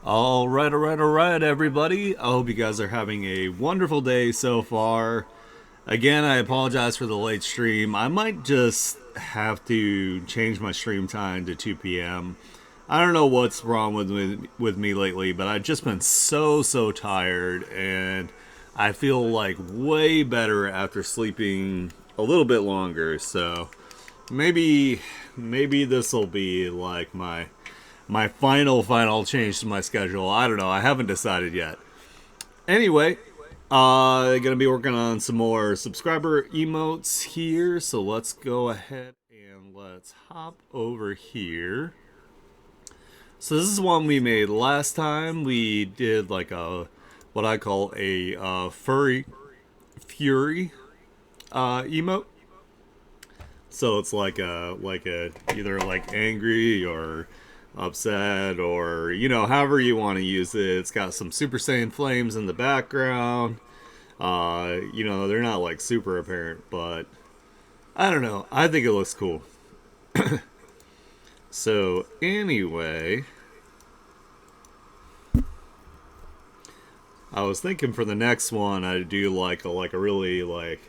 All right, everybody. I hope you guys are having a wonderful day so far. Again, I apologize for the late stream. I might just have to change my stream time to 2 p.m. I don't know what's wrong with me lately, but I've just been so tired, and I feel like way better after sleeping a little bit longer. So maybe this will be like my final change to my schedule. I don't know. I haven't decided yet. Anyway, gonna be working on some more subscriber emotes here. So let's go ahead and let's hop over here. So this is one we made last time. We did like a what I call a furry fury emote. So it's like a either like angry or upset or however you want to use it. It's got some Super Saiyan flames in the background. They're not like super apparent, but I don't know. I think it looks cool. So anyway, I was thinking for the next one I'd do like a really like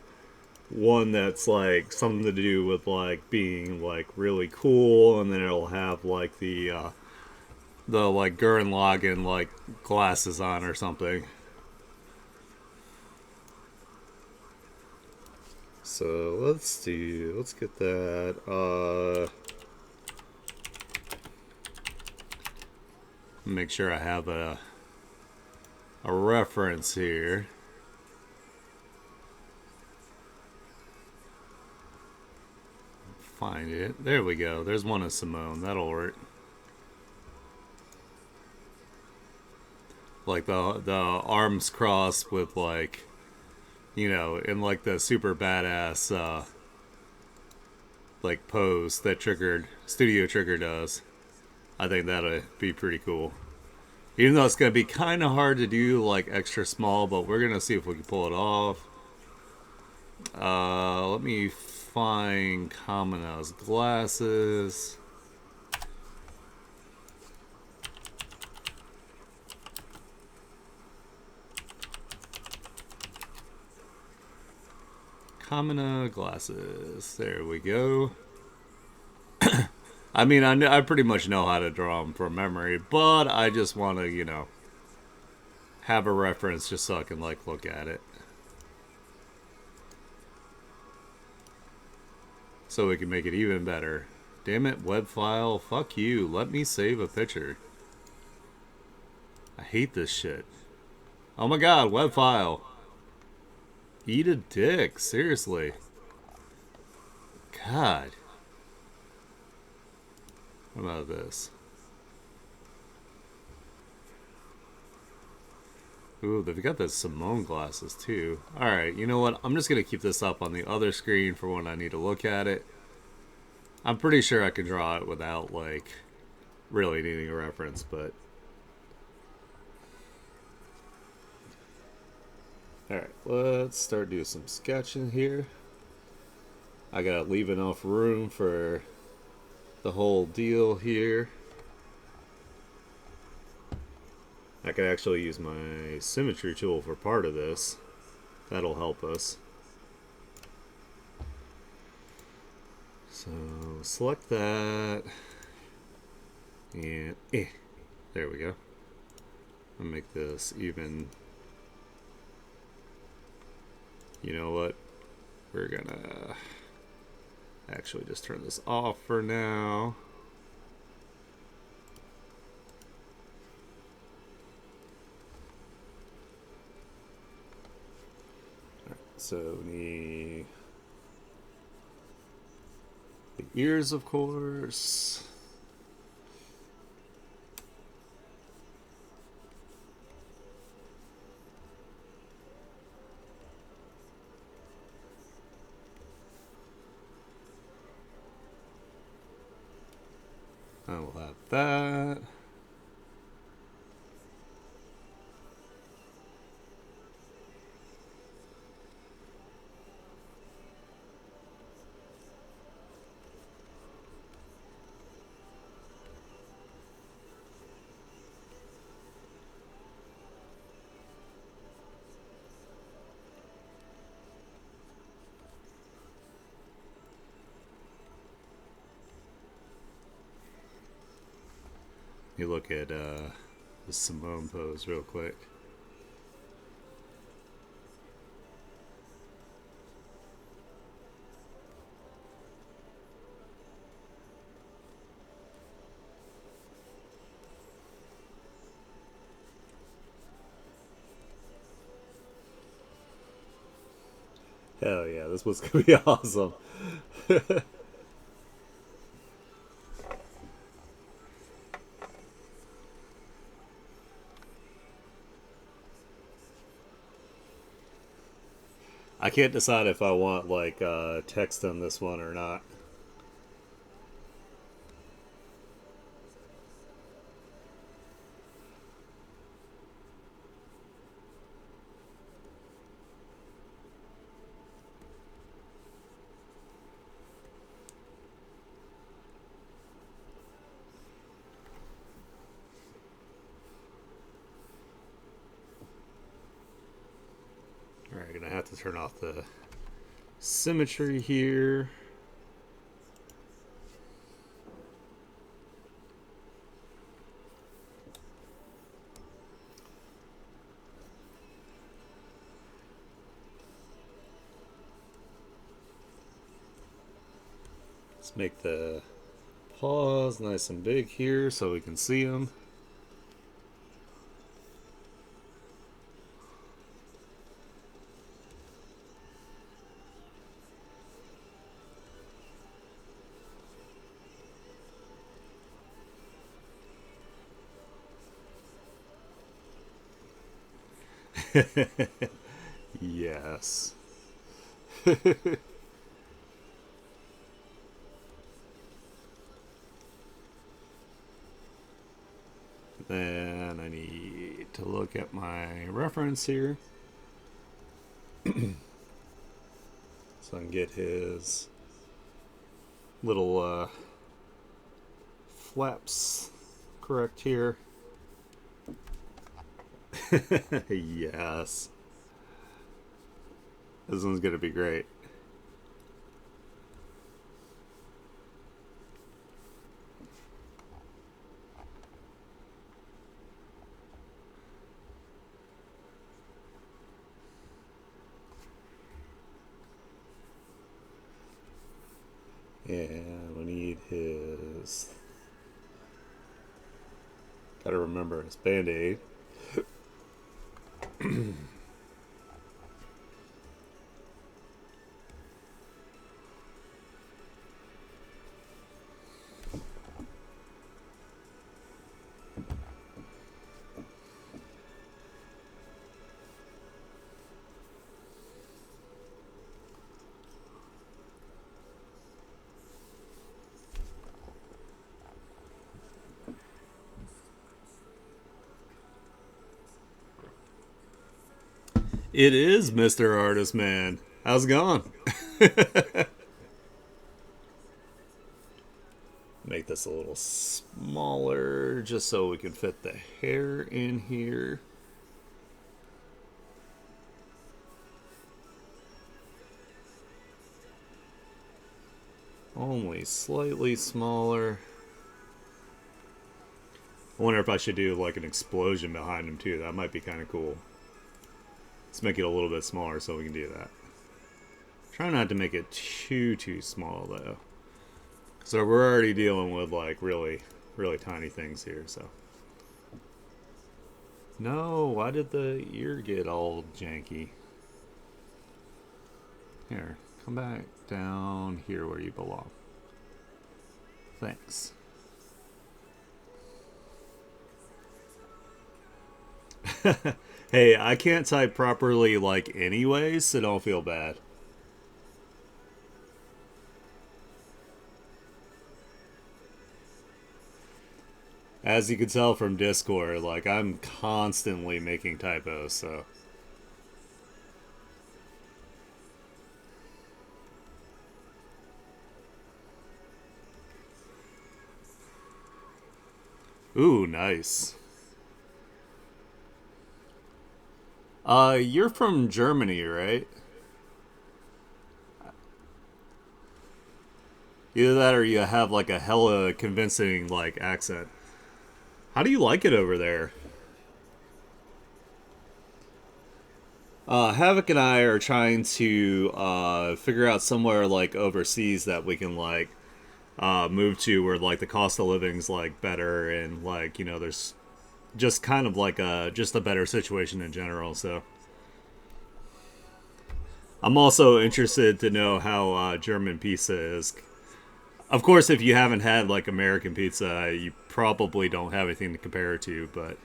one that's like something to do with like being like really cool, and then it'll have like the like Gurren Lagann like glasses on or something. So let's get that. Make sure I have a reference here. Find it. There we go. There's one of Simone. That'll work. Like the arms crossed with like in like the super badass like pose that Studio Trigger does. I think that'd be pretty cool. Even though it's gonna be kind of hard to do like extra small, but we're gonna see if we can pull it off. Let me find Kamina's glasses. Kamina glasses. There we go. I mean, I pretty much know how to draw them from memory, but I just want to, have a reference just so I can, like, look at it. So we can make it even better. Damn it, web file. Fuck you. Let me save a picture. I hate this shit. Oh my god, web file. Eat a dick. Seriously. God. What about this? Ooh, they've got the Simone glasses too. Alright, you know what? I'm just going to keep this up on the other screen for when I need to look at it. I'm pretty sure I can draw it without, like, really needing a reference, but... Alright, let's start doing some sketching here. I gotta leave enough room for the whole deal here. I could actually use my symmetry tool for part of this. That'll help us. So select that. And there we go. I'll make this even. You know what? We're gonna actually just turn this off for now. So the ears, of course. I will have that. Let me look at the Simone pose real quick. Hell yeah, this was gonna be awesome. I can't decide if I want like text on this one or not. Alright, gonna have to turn off the symmetry here. Let's make the paws nice and big here so we can see them. Yes. Then I need to look at my reference here so I can get his little flaps correct here. Yes. This one's gonna be great. And we need his. Gotta remember his band-aid. It is Mr. Artist Man. How's it going? Make this a little smaller just so we can fit the hair in here. Only slightly smaller. I wonder if I should do like an explosion behind him too. That might be kind of cool. Let's make it a little bit smaller so we can do that. Try not to make it too small though. So we're already dealing with like really tiny things here, so. No, why did the ear get all janky? Here, come back down here where you belong. Thanks. Hey, I can't type properly like anyways, so don't feel bad. As you can tell from Discord, like I'm constantly making typos, so. Ooh, nice. You're from Germany, right? Either that or you have like a hella convincing like accent. How do you like it over there? Havoc and I are trying to figure out somewhere like overseas that we can like move to where like the cost of living's like better and like there's just kind of like a just a better situation in general. So I'm also interested to know how German pizza is. Of course, if you haven't had like American pizza, you probably don't have anything to compare it to, but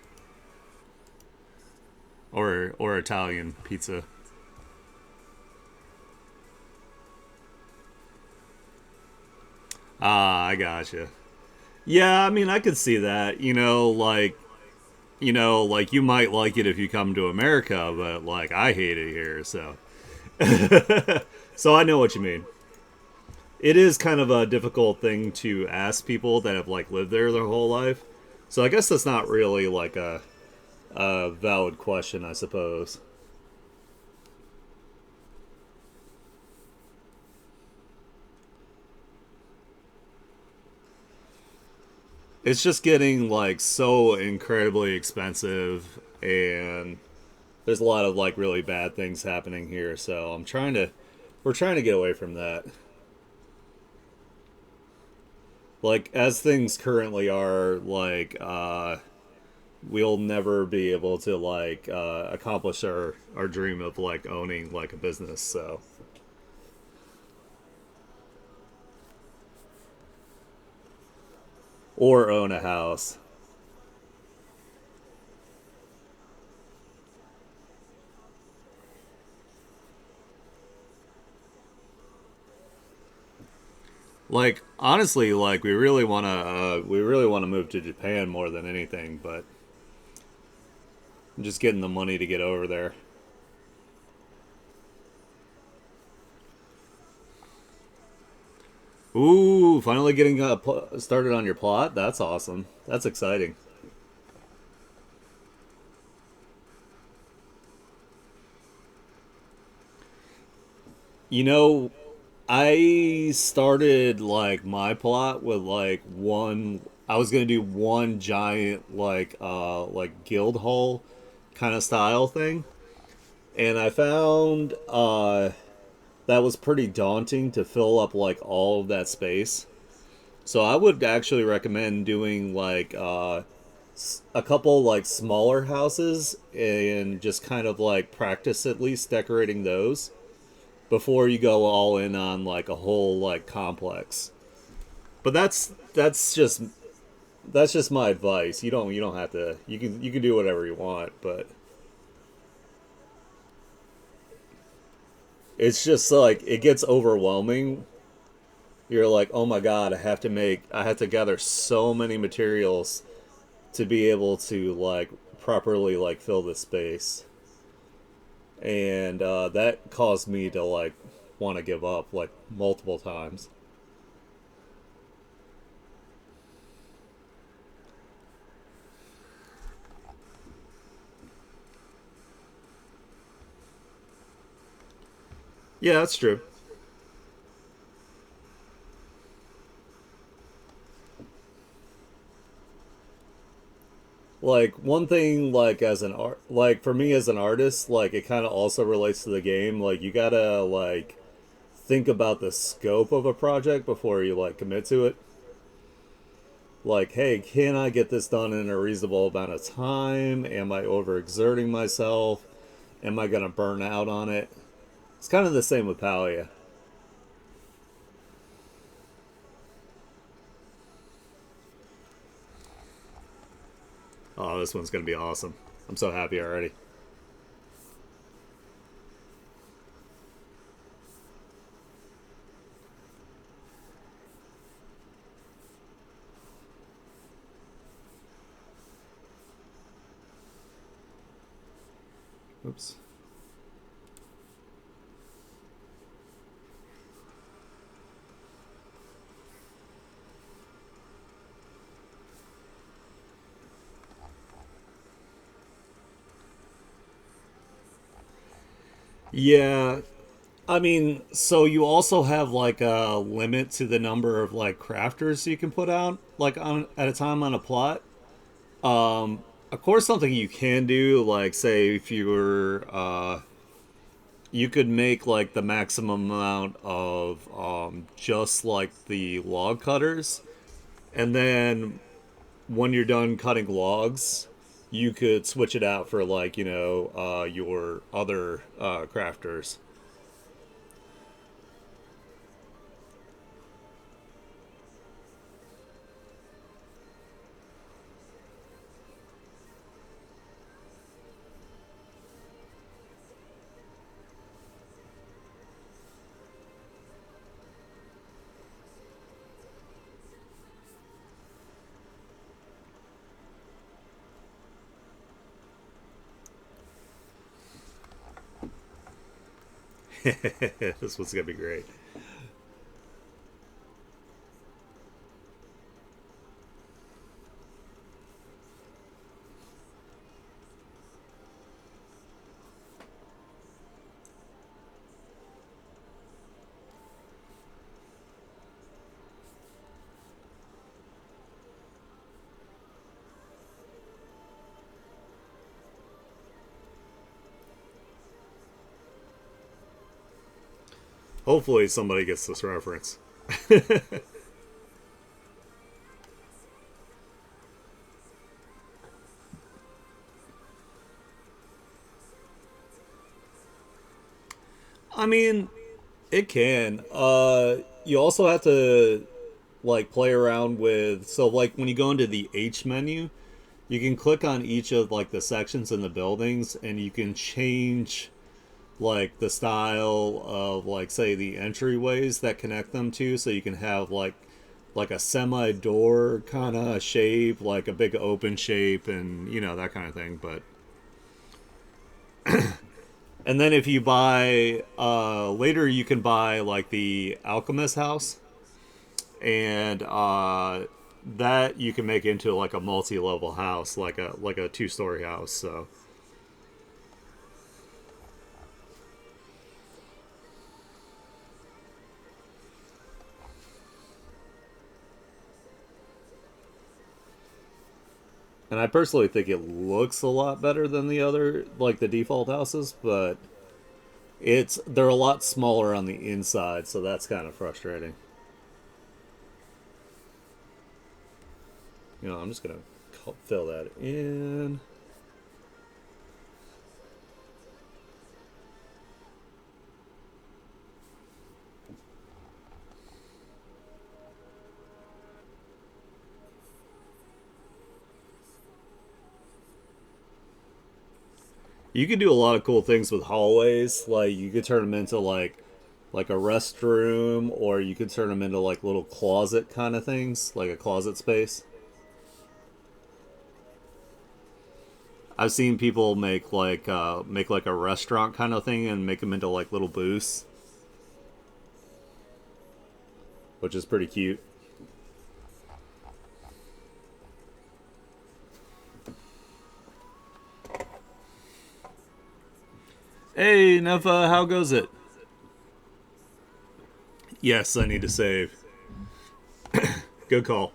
or Italian pizza. Ah, I gotcha. Yeah, I mean, I could see that. Like you might like it if you come to America, but like I hate it here, so so I know what you mean. It is kind of a difficult thing to ask people that have like lived there their whole life. So I guess that's not really like a valid question, I suppose. It's just getting like so incredibly expensive, and there's a lot of like really bad things happening here. So we're trying to get away from that. Like as things currently are, like we'll never be able to like accomplish our dream of like owning like a business. So or own a house. Like honestly, like we really want to move to Japan more than anything, but just getting the money to get over there. Ooh, finally getting started on your plot. That's awesome. That's exciting. You know, I started like my plot with like one. I was gonna do one giant like guild hall kind of style thing, and I found that was pretty daunting to fill up like all of that space. So I would actually recommend doing like a couple like smaller houses and just kind of like practice at least decorating those before you go all in on like a whole like complex. But that's just my advice. You don't have to. You can do whatever you want, but it's just like it gets overwhelming. You're like, oh my god, I have to gather so many materials to be able to like properly like fill this space, and that caused me to like want to give up like multiple times. Yeah, that's true. Like one thing like as an art like for me as an artist, like it kind of also relates to the game. Like you gotta like think about the scope of a project before you like commit to it. Like, hey, can I get this done in a reasonable amount of time? Am I overexerting myself? Am I gonna burn out on it? It's kind of the same with Palia. Oh, this one's gonna be awesome. I'm so happy already. Oops. Yeah, I mean, so you also have like a limit to the number of like crafters you can put out like on at a time on a plot. Of course, something you can do, like say if you were, you could make like the maximum amount of just like the log cutters, and then when you're done cutting logs, you could switch it out for like your other crafters. This one's gonna be great. Hopefully, somebody gets this reference. I mean, it can. You also have to like play around with. So, like when you go into the H menu, you can click on each of like the sections in the buildings, and you can change like the style of like say the entryways that connect them to. So you can have like a semi door kind of shape, like a big open shape, and that kind of thing. But and then if you buy later, you can buy like the alchemist house, and that you can make into like a multi-level house, like a two-story house. So, and I personally think it looks a lot better than the other, like the default houses, but they're a lot smaller on the inside, so that's kind of frustrating. I'm just gonna fill that in. You can do a lot of cool things with hallways. Like you could turn them into like a restroom, or you could turn them into like little closet kind of things, like a closet space. I've seen people make like a restaurant kind of thing and make them into like little booths, which is pretty cute. Hey, Neva, how goes it? Yes, I need to save. Good call.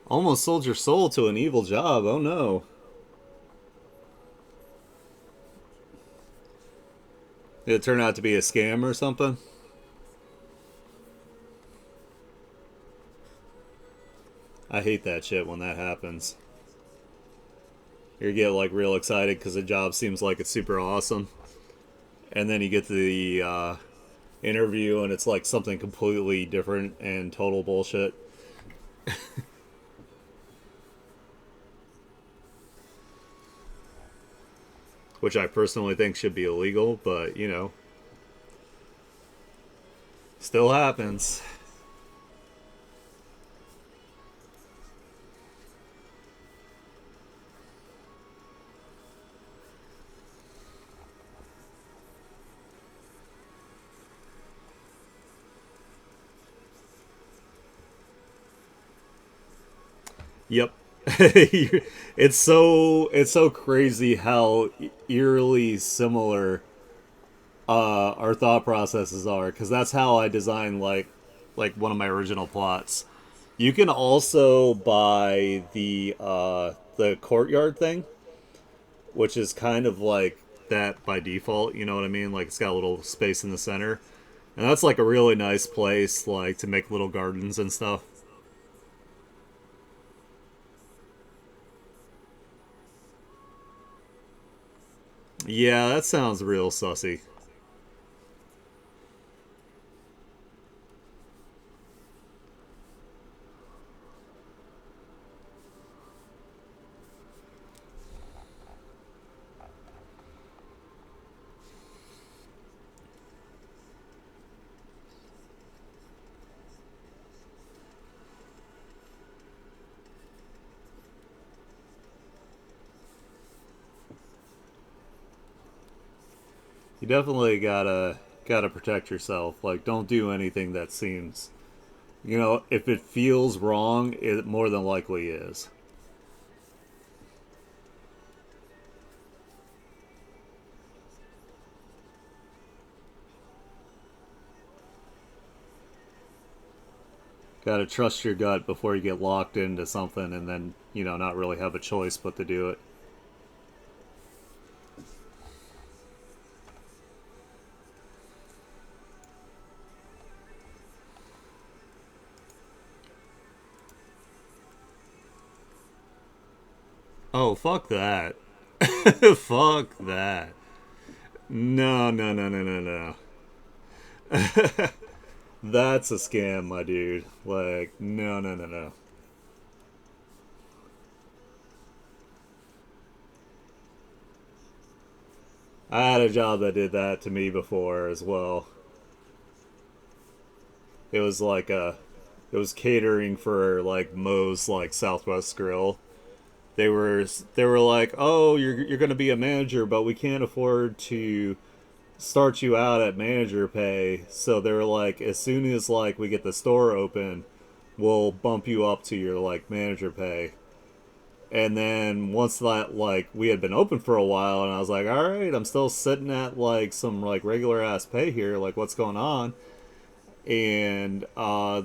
Almost sold your soul to an evil job. Oh no. Did it turn out to be a scam or something? I hate that shit when that happens. You get like real excited because the job seems like it's super awesome, and then you get to the interview and it's like something completely different and total bullshit. Which I personally think should be illegal, but still happens. Yep. It's so crazy how eerily similar our thought processes are, because that's how I design like one of my original plots. You can also buy the courtyard thing, which is kind of like that by default. You know what I mean? Like it's got a little space in the center, and that's like a really nice place like to make little gardens and stuff. Yeah, that sounds real sussy. You definitely gotta protect yourself. Like, don't do anything that seems, if it feels wrong, it more than likely is. Gotta trust your gut before you get locked into something, and then not really have a choice but to do it. Oh, fuck that. Fuck that. No, no, no, no, no, no. That's a scam, my dude. Like, no, no, no, no. I had a job that did that to me before as well. It was like it was catering for like Moe's like Southwest Grill. They were like, "Oh, you're going to be a manager, but we can't afford to start you out at manager pay." So they were like, "As soon as like we get the store open, we'll bump you up to your like manager pay." And then once that like we had been open for a while, and I was like, "All right, I'm still sitting at like some like regular ass pay here. Like, what's going on?" And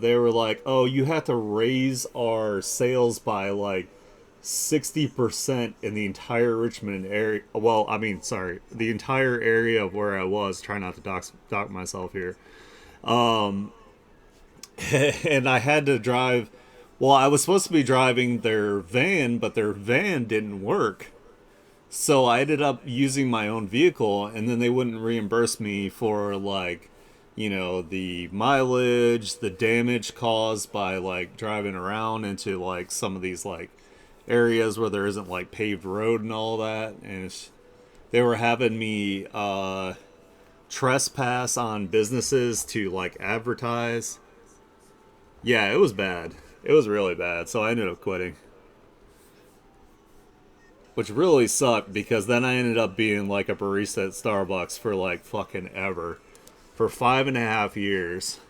they were like, "Oh, you have to raise our sales by like 60% in the entire Richmond area." Well, I mean, sorry, the entire area of where I was. Try not to dock myself here. And I had to drive. Well, I was supposed to be driving their van, but their van didn't work. So I ended up using my own vehicle, and then they wouldn't reimburse me for like, the mileage, the damage caused by like driving around into like some of these like areas where there isn't like paved road and all that. And they were having me trespass on businesses to like advertise. Yeah, it was bad. It was really bad. So I ended up quitting, which really sucked because then I ended up being like a barista at Starbucks for like fucking ever, for 5.5 years.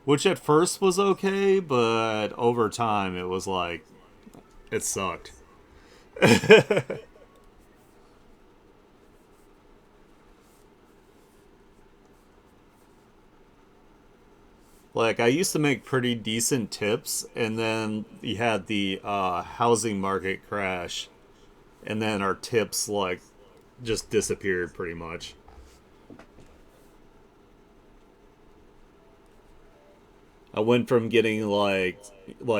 Which at first was okay, but over time it was like it sucked. Like I used to make pretty decent tips, and then you had the housing market crash, and then our tips like just disappeared pretty much. I went from getting like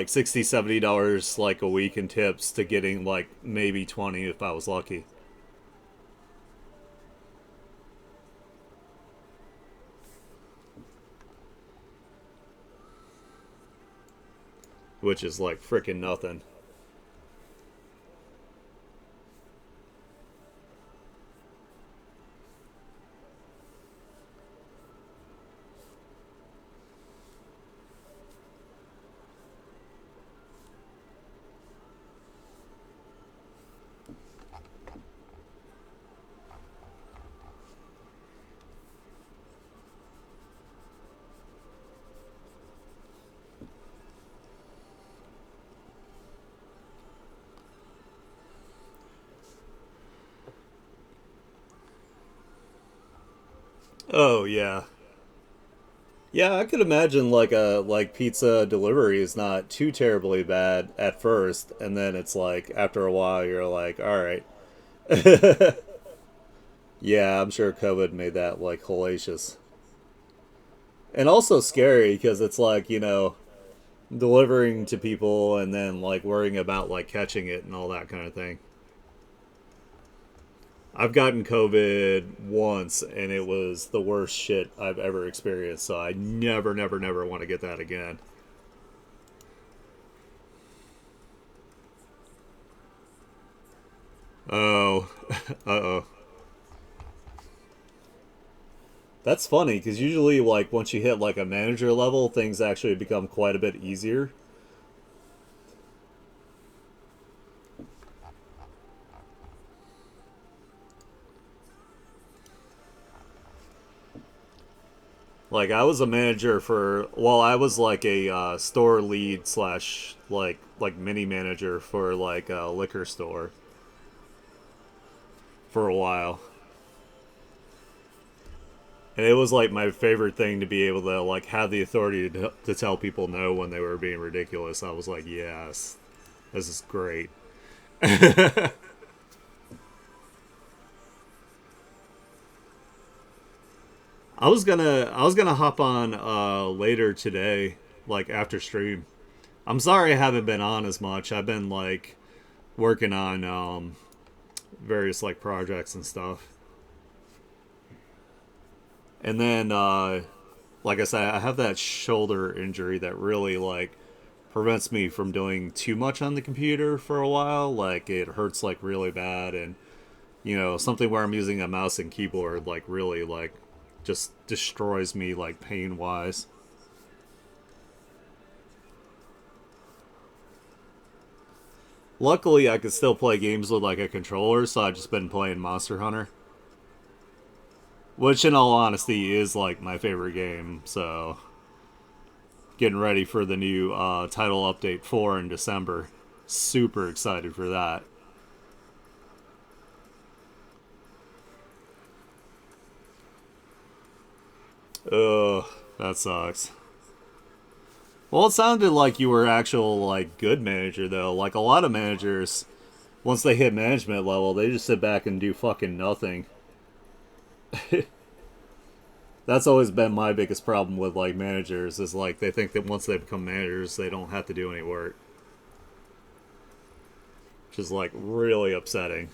60 $70 like a week in tips to getting like maybe 20 if I was lucky, which is like freaking nothing. Oh yeah. Yeah, I could imagine like a like pizza delivery is not too terribly bad at first, and then it's like after a while you're like, all right. Yeah, I'm sure COVID made that like hellacious. And also scary because it's like, delivering to people and then like worrying about like catching it and all that kind of thing. I've gotten COVID once and it was the worst shit I've ever experienced, so I never, never, never want to get that again. Oh, uh oh. That's funny because usually, like, once you hit like a manager level, things actually become quite a bit easier. Like, I was a manager for, well, I was like a store lead slash like mini manager for like a liquor store for a while. And it was like my favorite thing to be able to like have the authority to tell people no when they were being ridiculous. I was like, yes, this is great. I was gonna hop on later today, like after stream. I'm sorry I haven't been on as much. I've been like working on various like projects and stuff. And then like I said, I have that shoulder injury that really like prevents me from doing too much on the computer for a while. Like it hurts like really bad, and something where I'm using a mouse and keyboard like really like just destroys me like pain wise. Luckily, I could still play games with like a controller, so I've just been playing Monster Hunter, which in all honesty is like my favorite game. So getting ready for the new title update 4 in December. Super excited for that. Ugh, that sucks. Well, it sounded like you were actual like good manager though. Like a lot of managers, once they hit management level, they just sit back and do fucking nothing. That's always been my biggest problem with like managers is like they think that once they become managers, they don't have to do any work, which is like really upsetting.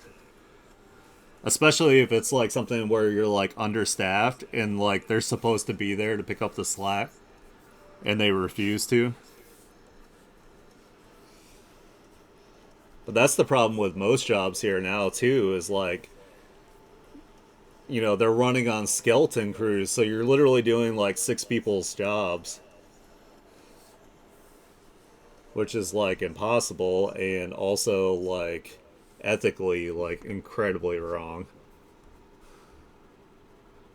Especially if it's like something where you're like understaffed and like they're supposed to be there to pick up the slack and they refuse to. But that's the problem with most jobs here now too is like they're running on skeleton crews, so you're literally doing like six people's jobs, which is like impossible and also like ethically like incredibly wrong.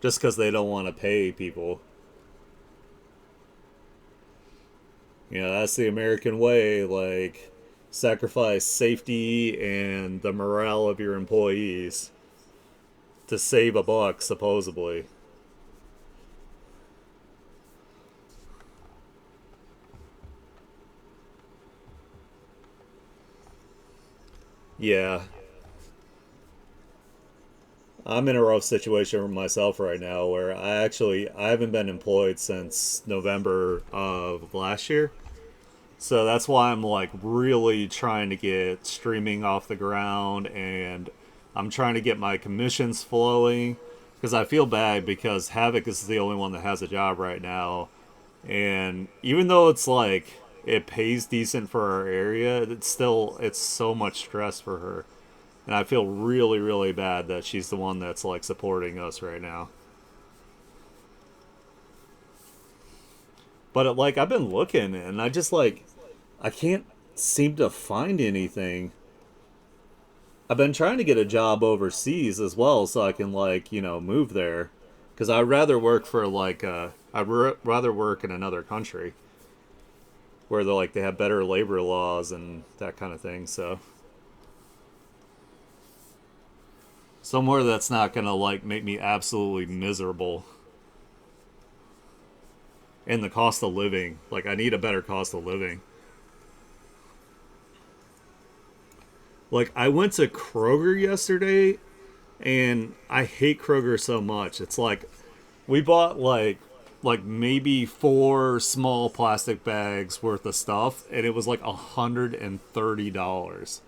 Just because they don't want to pay people. That's the American way. Like, sacrifice safety and the morale of your employees to save a buck, supposedly. Yeah, I'm in a rough situation with myself right now where I haven't been employed since November of last year. So that's why I'm like really trying to get streaming off the ground, and I'm trying to get my commissions flowing because I feel bad because Havoc is the only one that has a job right now. And even though it's like it pays decent for our area, it's so much stress for her. And I feel really, really bad that she's the one that's like supporting us right now. But like I've been looking and I just like I can't seem to find anything. I've been trying to get a job overseas as well so I can like, move there cuz I'd rather work for like rather work in another country where they have better labor laws and that kind of thing. So somewhere that's not going to like make me absolutely miserable. And the cost of living. Like, I need a better cost of living. Like, I went to Kroger yesterday, and I hate Kroger so much. It's like we bought like maybe four small plastic bags worth of stuff, and it was like $130.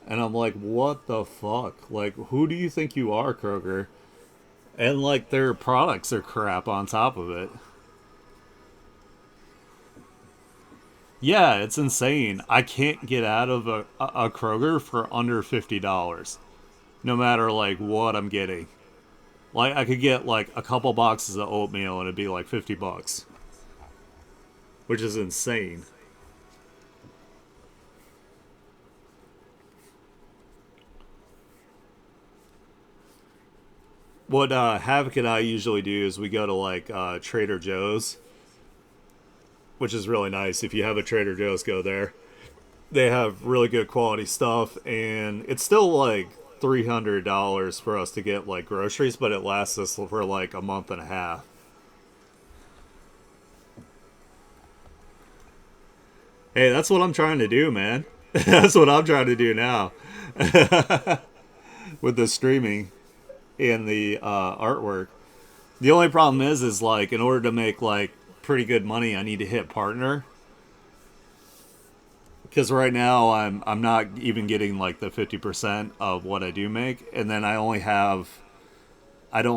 And I'm like, what the fuck? Like, who do you think you are, Kroger? And like their products are crap on top of it. Yeah, it's insane. I can't get out of a Kroger for under $50, no matter like what I'm getting. Like I could get like a couple boxes of oatmeal and it'd be like $50, which is insane. What Havoc and I usually do is we go to like Trader Joe's, which is really nice. If you have a Trader Joe's, go there. They have really good quality stuff, and it's still like $300 for us to get like groceries, but it lasts us for like a month and a half. Hey, that's what I'm trying to do, man. That's what I'm trying to do now with the streaming and the artwork. The only problem is like in order to make like pretty good money, I need to hit partner because right now I'm not even getting like the 50% of what I do make, and then I don't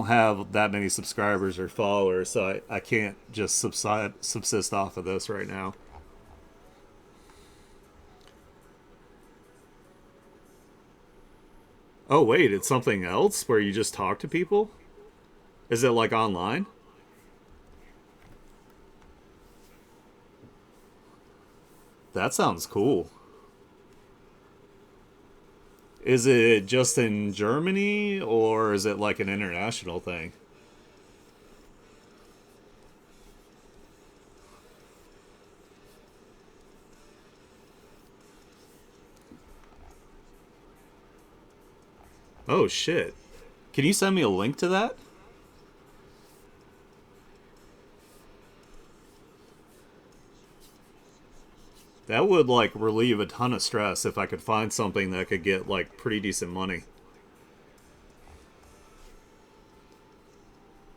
have that many subscribers or followers, so I can't just subsist off of this right now. Oh wait, it's something else where you just talk to people? Is it like online? That sounds cool. Is it just in Germany or is it like an international thing? Oh shit. Can you send me a link to that? That would like relieve a ton of stress if I could find something that could get like pretty decent money.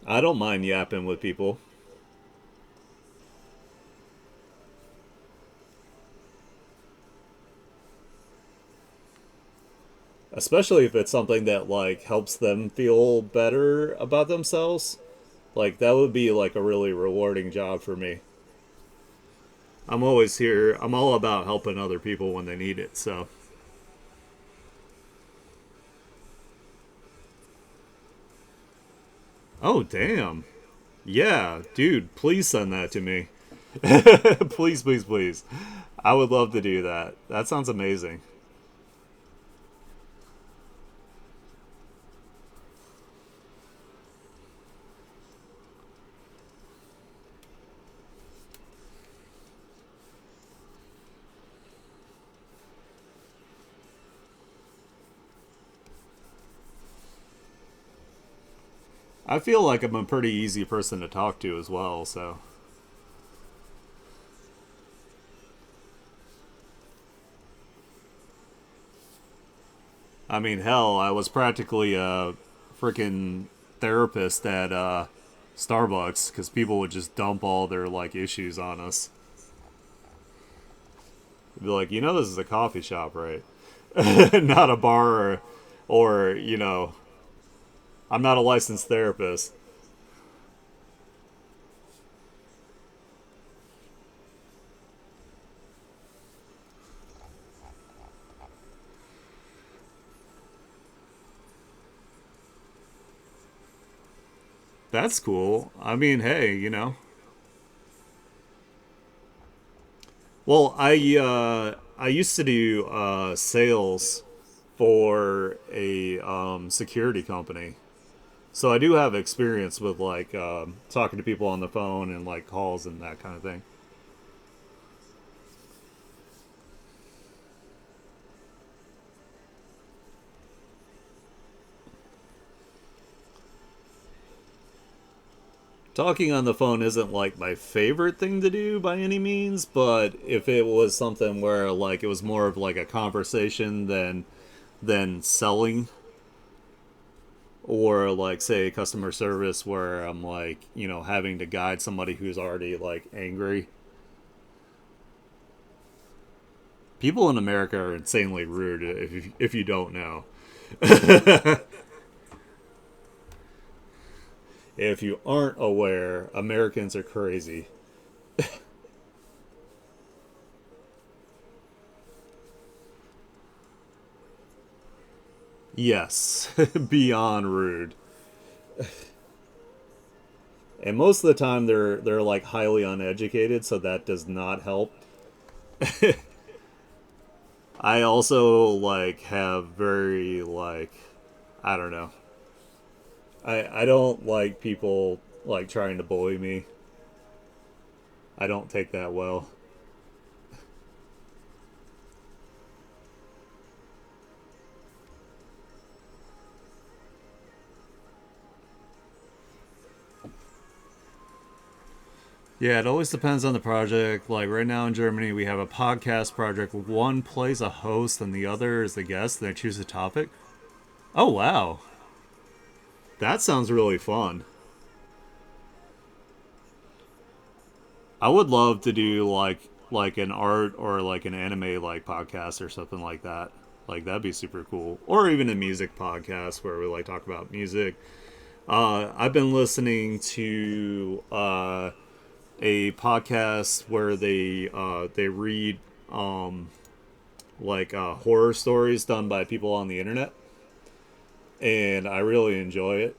I don't mind yapping with people, especially if it's something that like helps them feel better about themselves. Like that would be like a really rewarding job for me. I'm always here. I'm all about helping other people when they need it. So, oh damn. Yeah, dude, please send that to me. Please, please, please. I would love to do that. That sounds amazing. I feel like I'm a pretty easy person to talk to as well, so I mean, hell, I was practically a freaking therapist at Starbucks because people would just dump all their like issues on us. They'd be like, this is a coffee shop, right? Not a bar or I'm not a licensed therapist. That's cool. I mean, hey, Well, I used to do sales for a security company, so I do have experience with like talking to people on the phone and like calls and that kind of thing. Talking on the phone isn't like my favorite thing to do by any means, but if it was something where like it was more of like a conversation than selling, or like say customer service where I'm like, having to guide somebody who's already like angry. People in America are insanely rude if you don't know. If you aren't aware, Americans are crazy. Yes, beyond rude. And most of the time they're like highly uneducated, so that does not help. I also like have very like I don't know. I don't like people like trying to bully me. I don't take that well. Yeah, it always depends on the project. Like right now in Germany, we have a podcast project. One plays a host and the other is the guest, and they choose a topic. Oh, wow. That sounds really fun. I would love to do like an art or like an anime like podcast or something like that. Like that'd be super cool. Or even a music podcast where we like talk about music. I've been listening to a podcast where they read like horror stories done by people on the internet, and I really enjoy it.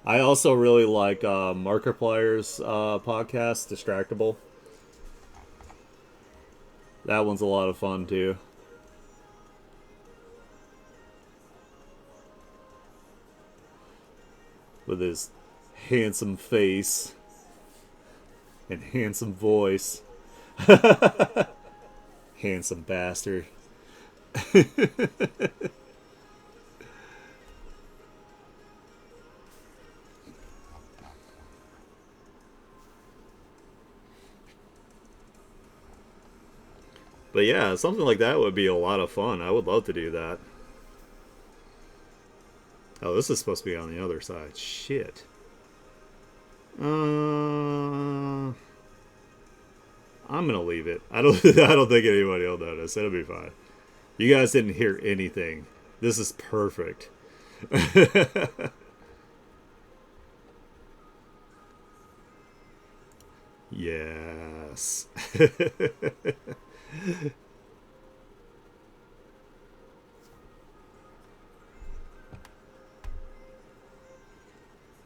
I also really like Markiplier's podcast, Distractable. That one's a lot of fun too, with his handsome face and handsome voice. Handsome bastard. But yeah, something like that would be a lot of fun. I would love to do that. Oh, this is supposed to be on the other side. Shit. I'm gonna leave it. I don't. I don't think anybody will notice. It'll be fine. You guys didn't hear anything. This is perfect. Yes.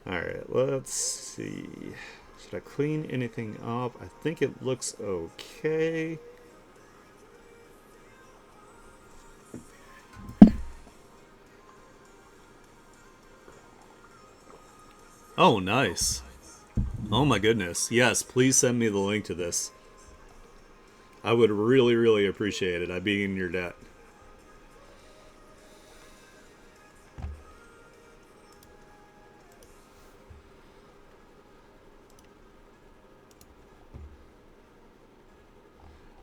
All right. Let's see. Should I clean anything up? I think it looks okay. Oh, nice. Oh my goodness. Yes, please send me the link to this. I would really, really appreciate it. I'd be in your debt.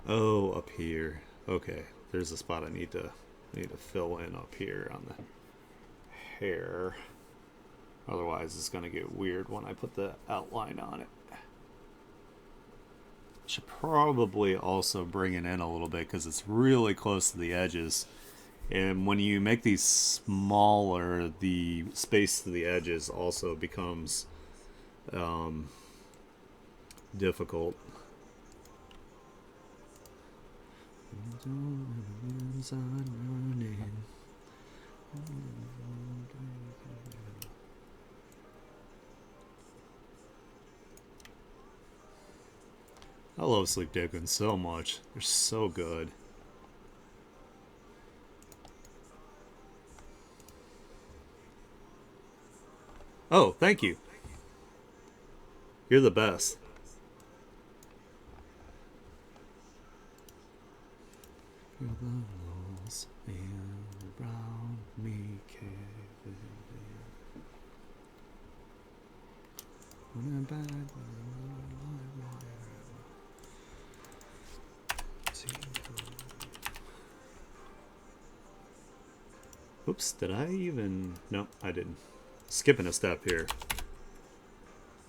Oh, up here. Okay, there's a spot I need to fill in up here on the hair. Otherwise, it's gonna get weird when I put the outline on it. Should probably also bring it in a little bit because it's really close to the edges. And when you make these smaller, the space to the edges also becomes um, difficult. I love Sleep Dickens so much. They're so good. Oh, thank you. You're the best. Oops, did I even... No, I didn't. Skipping a step here.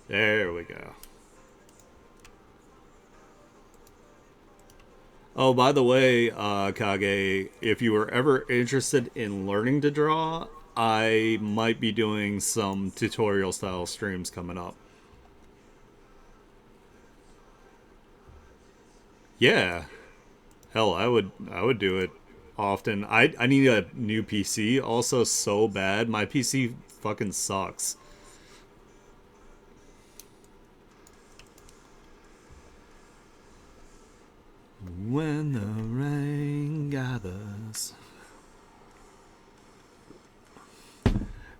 There we go. Oh, by the way, Kage, if you were ever interested in learning to draw, I might be doing some tutorial style streams coming up. Yeah. Hell, I would do it often. I need a new PC also so bad. My PC fucking sucks. When the rain gathers,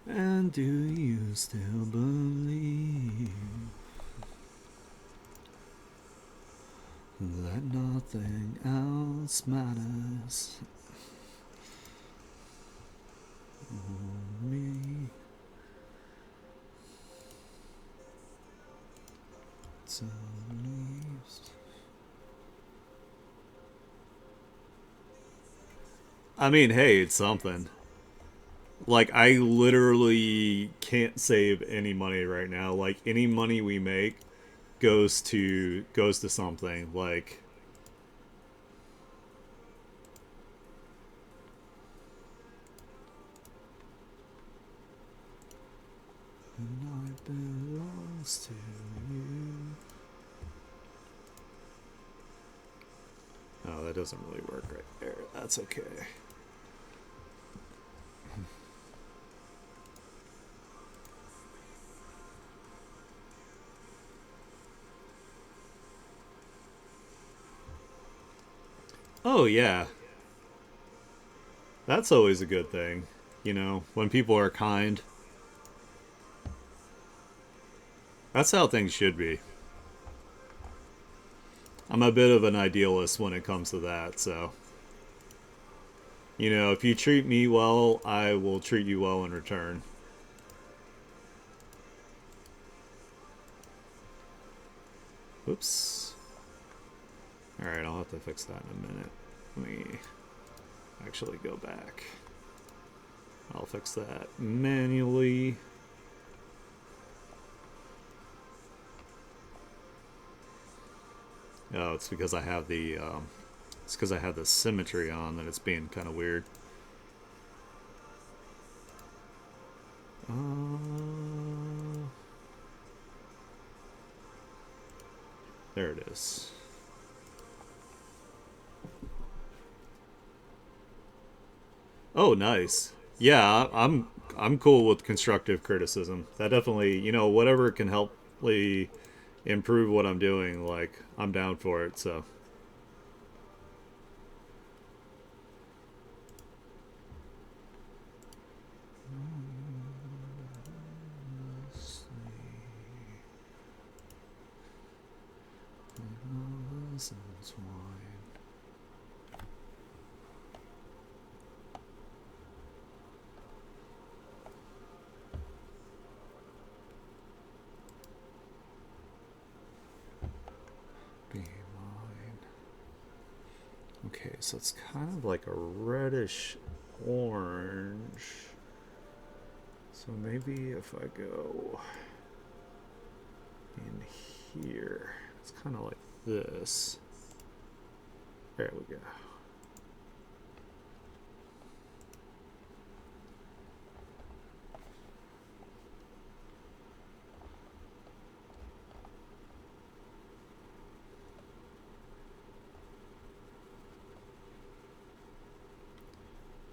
and do you still believe that nothing else matters? Me. So leaves. I mean, hey, it's something. Like, I literally can't save any money right now. Like, any money we make goes to something. Like, the night belongs to you. Oh, that doesn't really work right there. That's okay. Oh, yeah. That's always a good thing. You know, when people are kind. That's how things should be. I'm a bit of an idealist when it comes to that, so. You know, if you treat me well, I will treat you well in return. Oops. Alright, I'll have to fix that in a minute. Let me actually go back. I'll fix that manually. Oh, it's because I have the symmetry on that it's being kind of weird. There it is. Oh, nice. Yeah, I'm cool with constructive criticism. That definitely, you know, whatever can help improve what I'm doing, like I'm down for it. So. Be mine. Okay, so it's kind of like a reddish orange. So maybe if I go in here, it's kind of like this. There we go.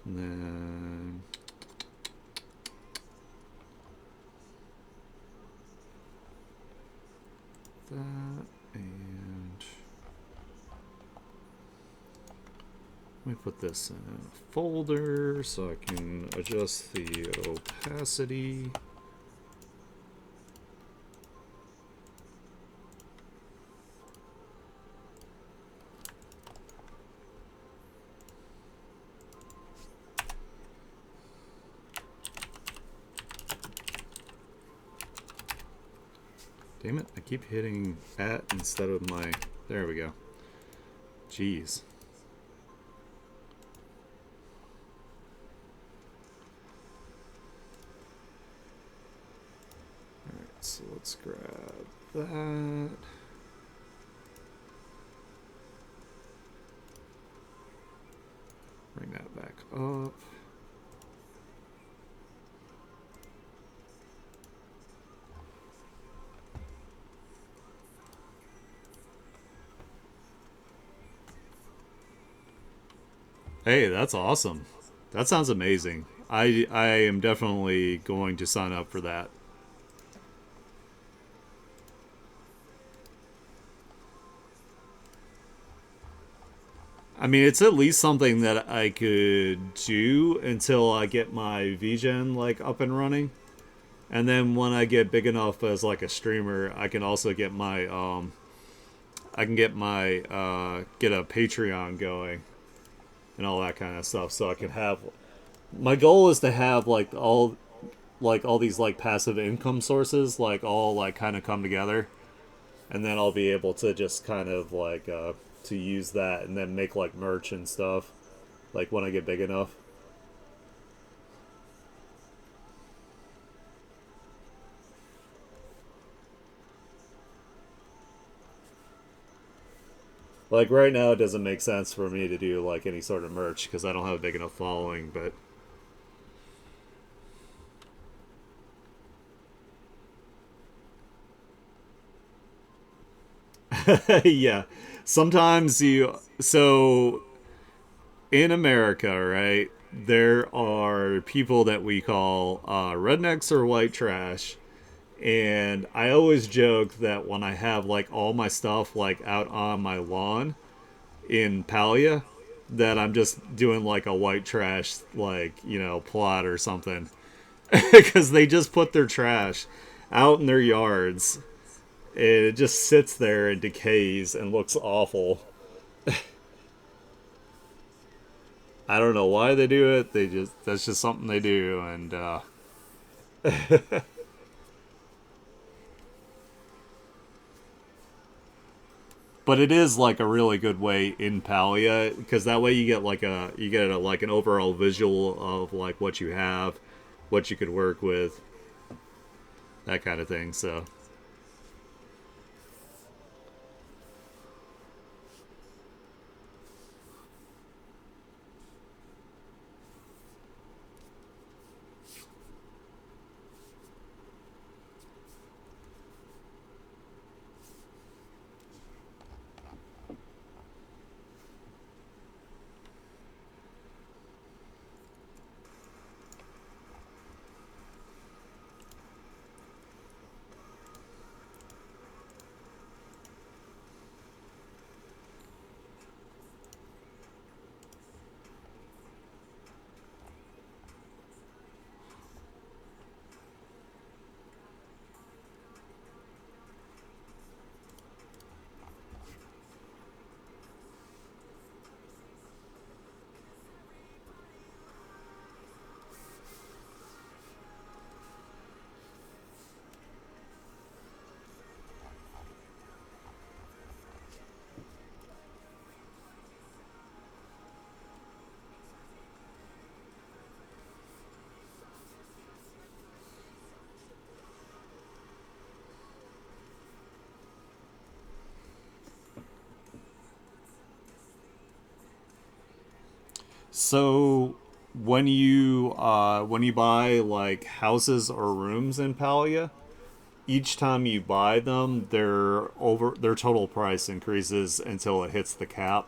And then that, and let me put this in a folder so I can adjust the opacity. Damn it, I keep hitting at instead of my... There we go. Jeez. Alright, so let's grab that. Bring that back up. Hey, that's awesome. That sounds amazing. I am definitely going to sign up for that. I mean, it's at least something that I could do until I get my VGen like up and running. And then when I get big enough as like a streamer, I can also get my I can get my get a Patreon going and all that kind of stuff so I can have my goal is to have like all these like passive income sources like all like kind of come together, and then I'll be able to just kind of like to use that and then make like merch and stuff like when I get big enough. Like right now it doesn't make sense for me to do like any sort of merch because I don't have a big enough following, but yeah. Sometimes you so in America, right? There are people that we call rednecks or white trash, and I always joke that when I have like all my stuff like out on my lawn in Palia, that I'm just doing like a white trash like plot or something because they just put their trash out in their yards and it just sits there and decays and looks awful. I don't know why they do it. They just that's just something they do, and but it is like a really good way in Palia because that way you get a, like an overall visual of like what you have, what you could work with, that kind of thing. So so when you buy like houses or rooms in Palia, each time you buy them, their total price increases until it hits the cap,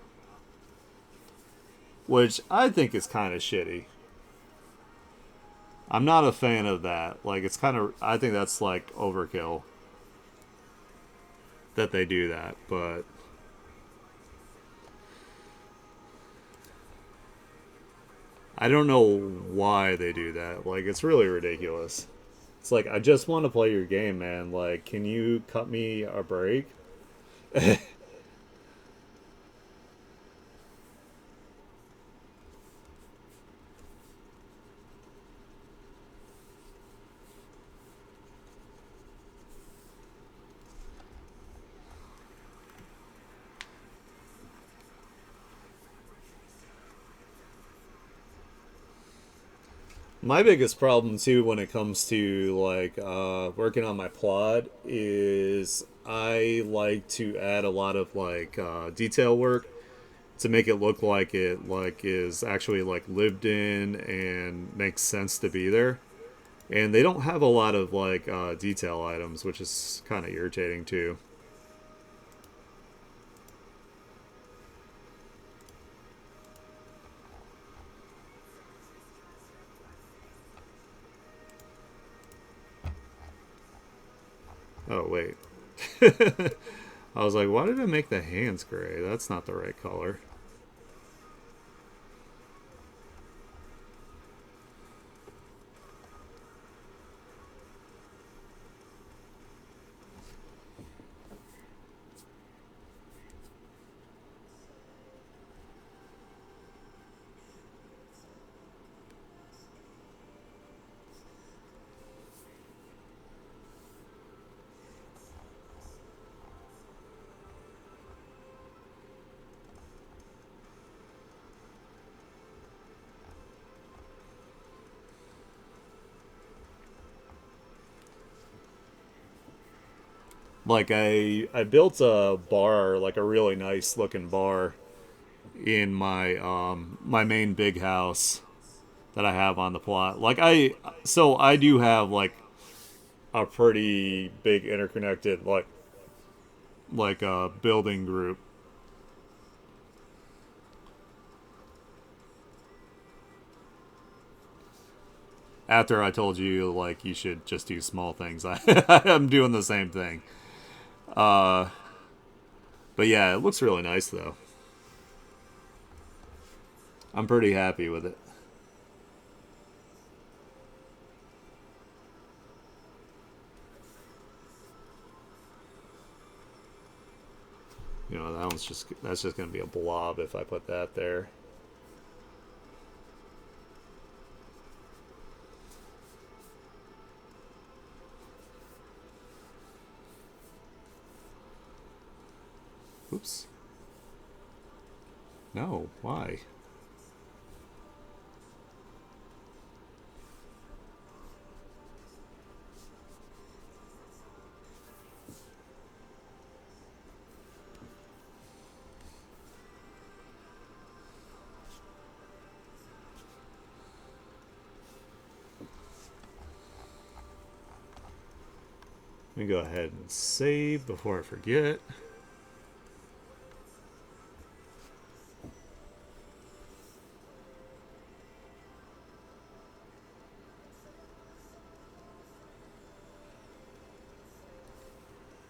which I think is kind of shitty. I'm not a fan of that. Like it's kind of I think that's like overkill that they do that, but I don't know why they do that. Like it's really ridiculous. It's like I just want to play your game, man. Like can you cut me a break? My biggest problem too when it comes to like working on my plot is I like to add a lot of like detail work to make it look like it like is actually like lived in and makes sense to be there. And they don't have a lot of like detail items, which is kind of irritating too. Oh wait, I was like, why did I make the hands gray? That's not the right color. Like I built a bar, like a really nice looking bar in my main big house that I have on the plot. So I do have like a pretty big interconnected like a building group. After I told you like you should just do small things, I'm doing the same thing. Uh, but yeah, it looks really nice though. I'm pretty happy with it. You know, that's just gonna be a blob if I put that there. Oops. No, why? Let me go ahead and save before I forget.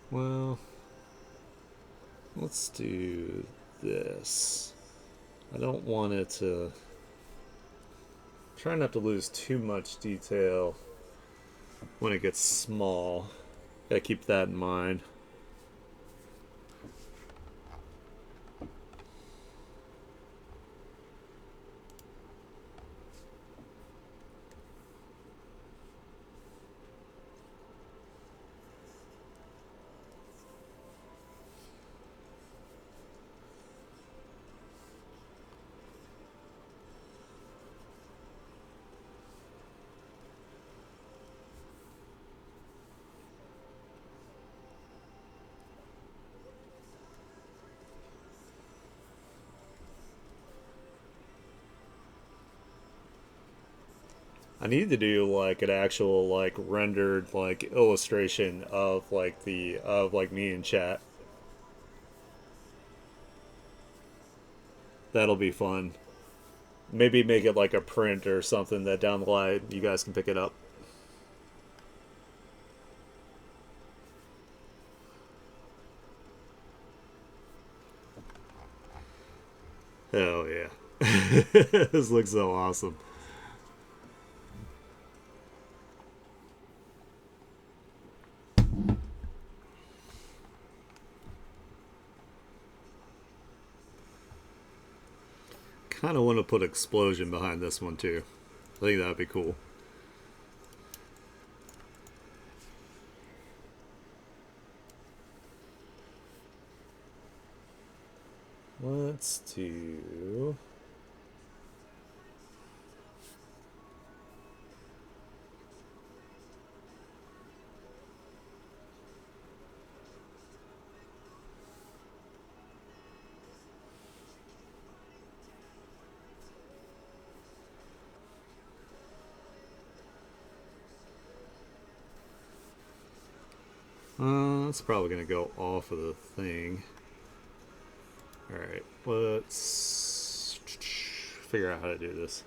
Well, let's do this. I don't want it to. Try not to lose too much detail when it gets small. Gotta keep that in mind. I need to do like an actual like rendered like illustration of like the of like me in chat. That'll be fun. Maybe make it like a print or something that down the line you guys can pick it up. Hell yeah. This looks so awesome. Kind of want to put explosion behind this one too. I think that'd be cool. Let's do. That's probably going to go off of the thing. Alright, let's figure out how to do this.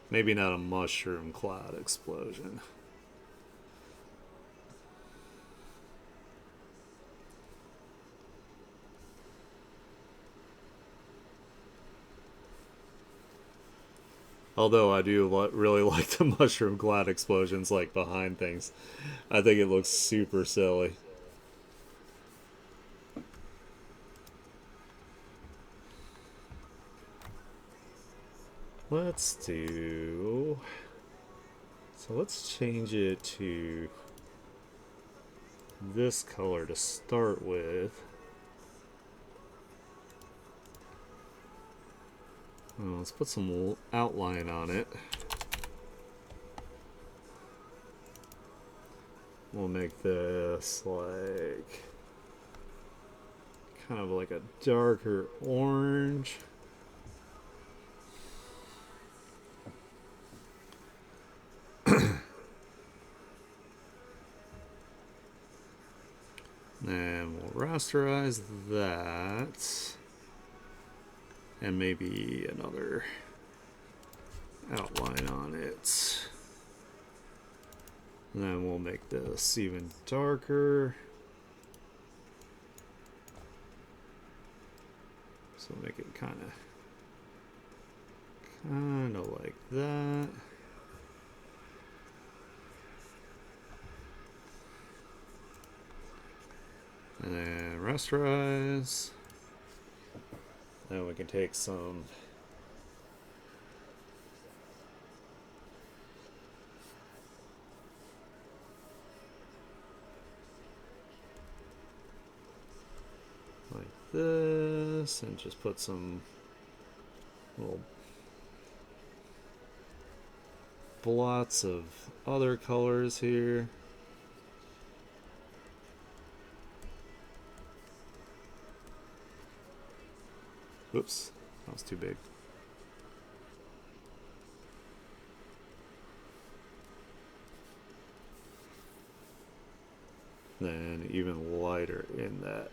Maybe not a mushroom cloud explosion. Although I do really like the mushroom cloud explosions, like behind things. I think it looks super silly. Let's do... So let's change it to this color to start with. Oh, let's put some outline on it. We'll make this like kind of like a darker orange. And we'll rasterize that. And maybe another outline on it. And then we'll make this even darker. So make it kind of like that. And then rasterize. Then we can take some like this and just put some little blots of other colors here. Oops, that was too big. Then even lighter in that.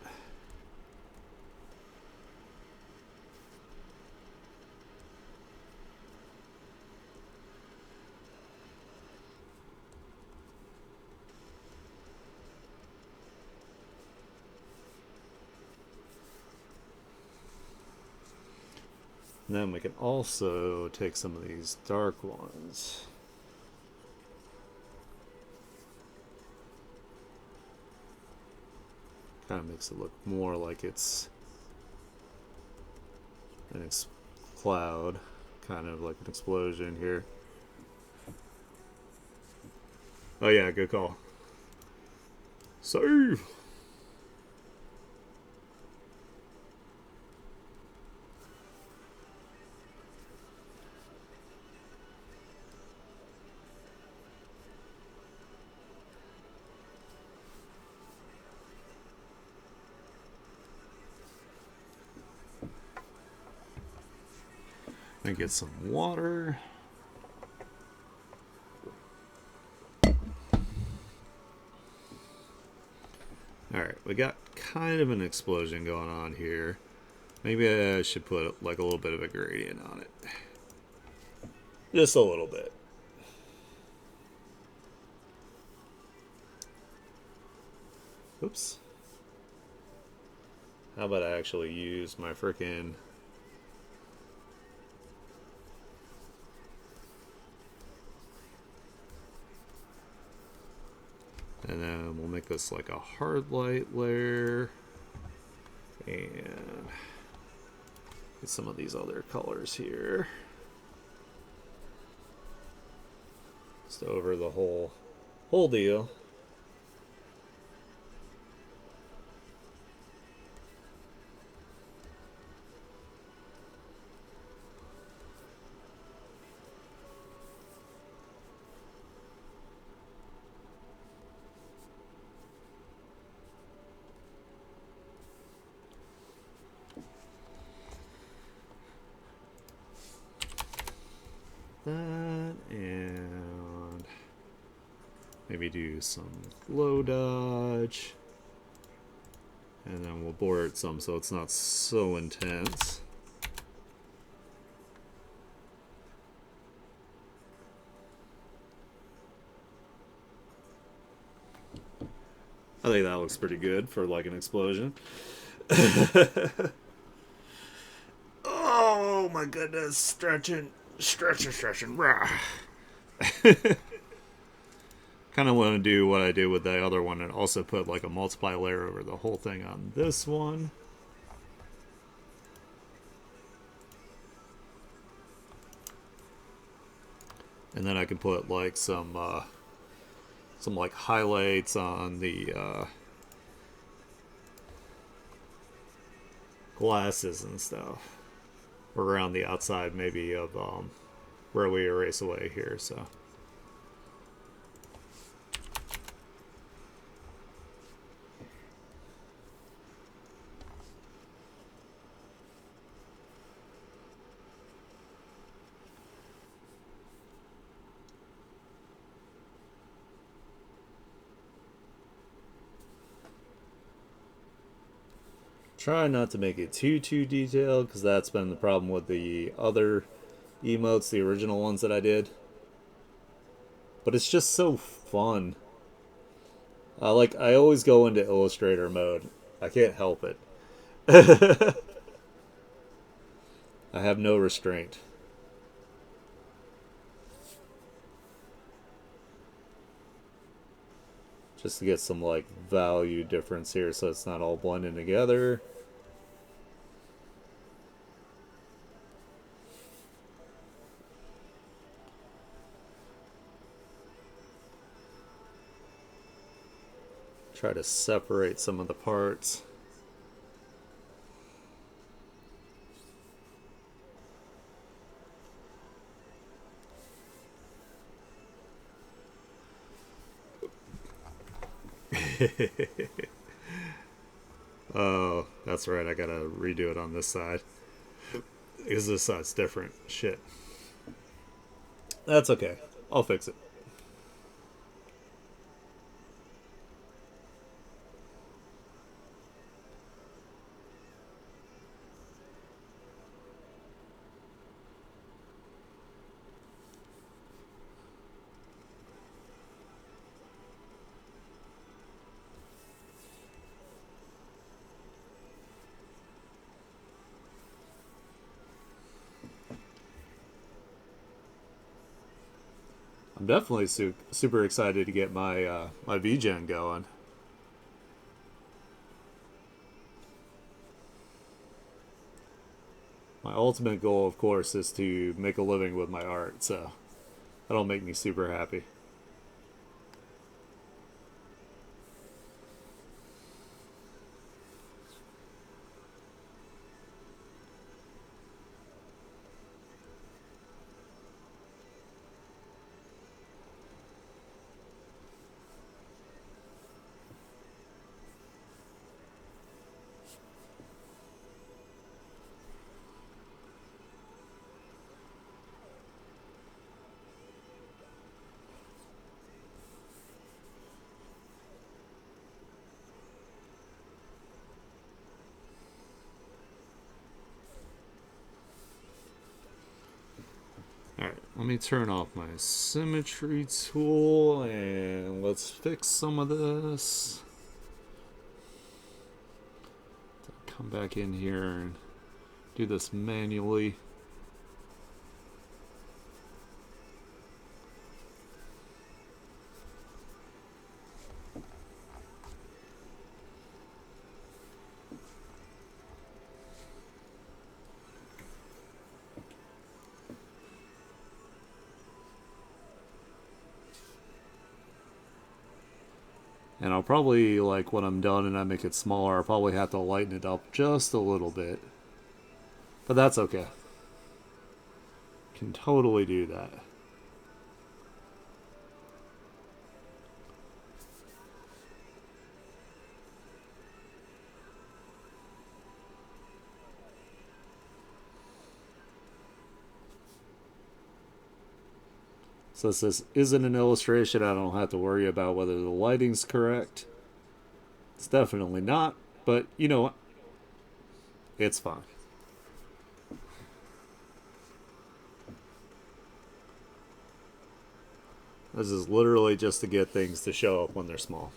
And then we can also take some of these dark ones. Kind of makes it look more like it's an cloud, kind of like an explosion here. Oh yeah, good call. Save! And get some water. Alright, we got kind of an explosion going on here. Maybe I should put like a little bit of a gradient on it. Just a little bit. Oops. How about I actually use my frickin' and then we'll make this like a hard light layer and get some of these other colors here just over the whole deal. That and Maybe do some glow dodge. And then we'll blur it some so it's not so intense. I think that looks pretty good for like an explosion. Oh my goodness, stretching. Rah. Kind of want to do what I did with the other one and also put like a multiply layer over the whole thing on this one. And then I can put like some like highlights on the glasses and stuff around the outside maybe of where we erase away here. So try not to make it too detailed because that's been the problem with the other emotes, the original ones that I did. But it's just so fun. Like I always go into Illustrator mode. I can't help it. I have no restraint. Just to get some like value difference here so it's not all blending together. Try to separate some of the parts. Oh, that's right. I gotta redo it on this side. Because this side's different. Shit. That's okay. I'll fix it. I'm definitely super excited to get my my VGen going. My ultimate goal, of course, is to make a living with my art, so that'll make me super happy. Alright, let me turn off my symmetry tool and let's fix some of this. Come back in here and do this manually. And I'll probably, like, when I'm done and I make it smaller, I'll probably have to lighten it up just a little bit. But that's okay. Can totally do that. Since this isn't an illustration, I don't have to worry about whether the lighting's correct. It's definitely not, but you know what? It's fine. This is literally just to get things to show up when they're small.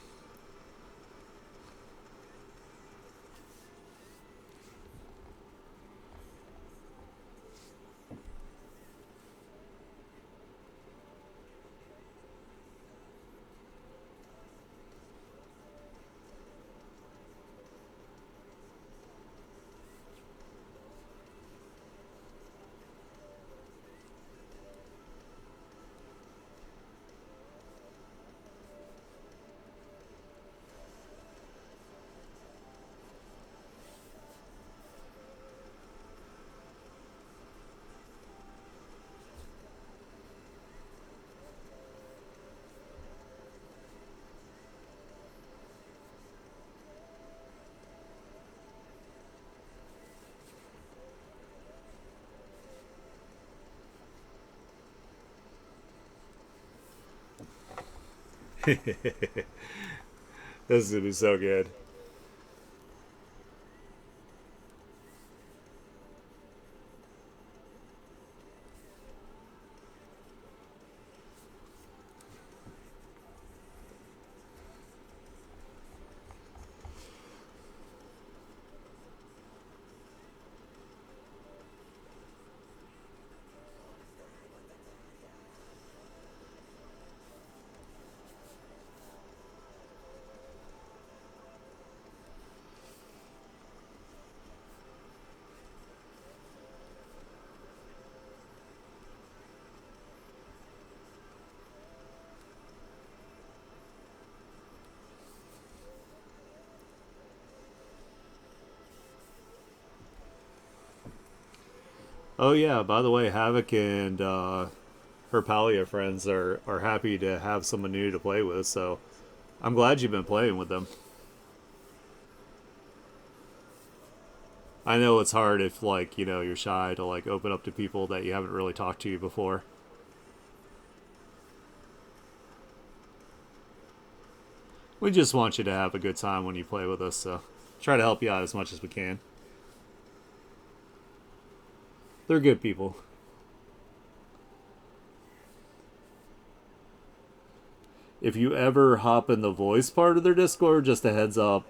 This is gonna be so good. Oh yeah, by the way, Havoc and her Palia friends are happy to have someone new to play with, so I'm glad you've been playing with them. I know it's hard if like, you're shy to like open up to people that you haven't really talked to before. We just want you to have a good time when you play with us, so try to help you out as much as we can. They're good people. If you ever hop in the voice part of their Discord, just a heads up,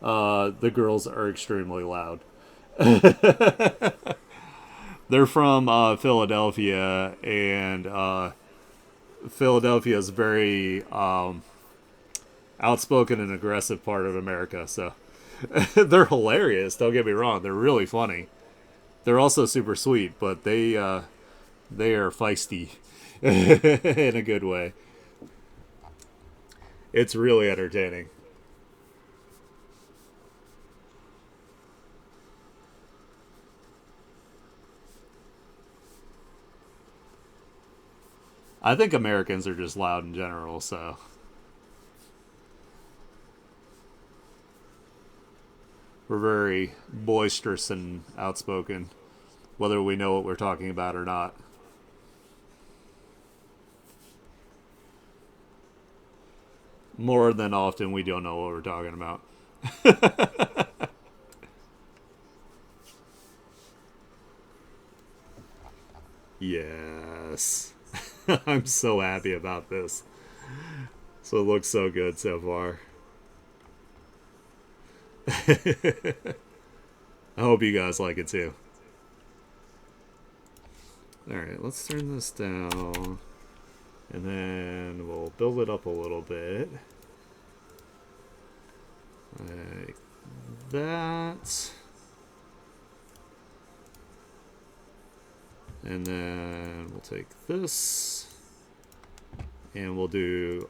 the girls are extremely loud. They're from Philadelphia, and Philadelphia is very outspoken and aggressive part of America. So they're hilarious. Don't get me wrong; they're really funny. They're also super sweet, but they are feisty in a good way. It's really entertaining. I think Americans are just loud in general, so we're very boisterous and outspoken, whether we know what we're talking about or not. More than often, we don't know what we're talking about. Yes. I'm so happy about this. So it looks so good so far. I hope you guys like it too. Alright, let's turn this down. And then we'll build it up a little bit. Like that. And then we'll take this. And we'll do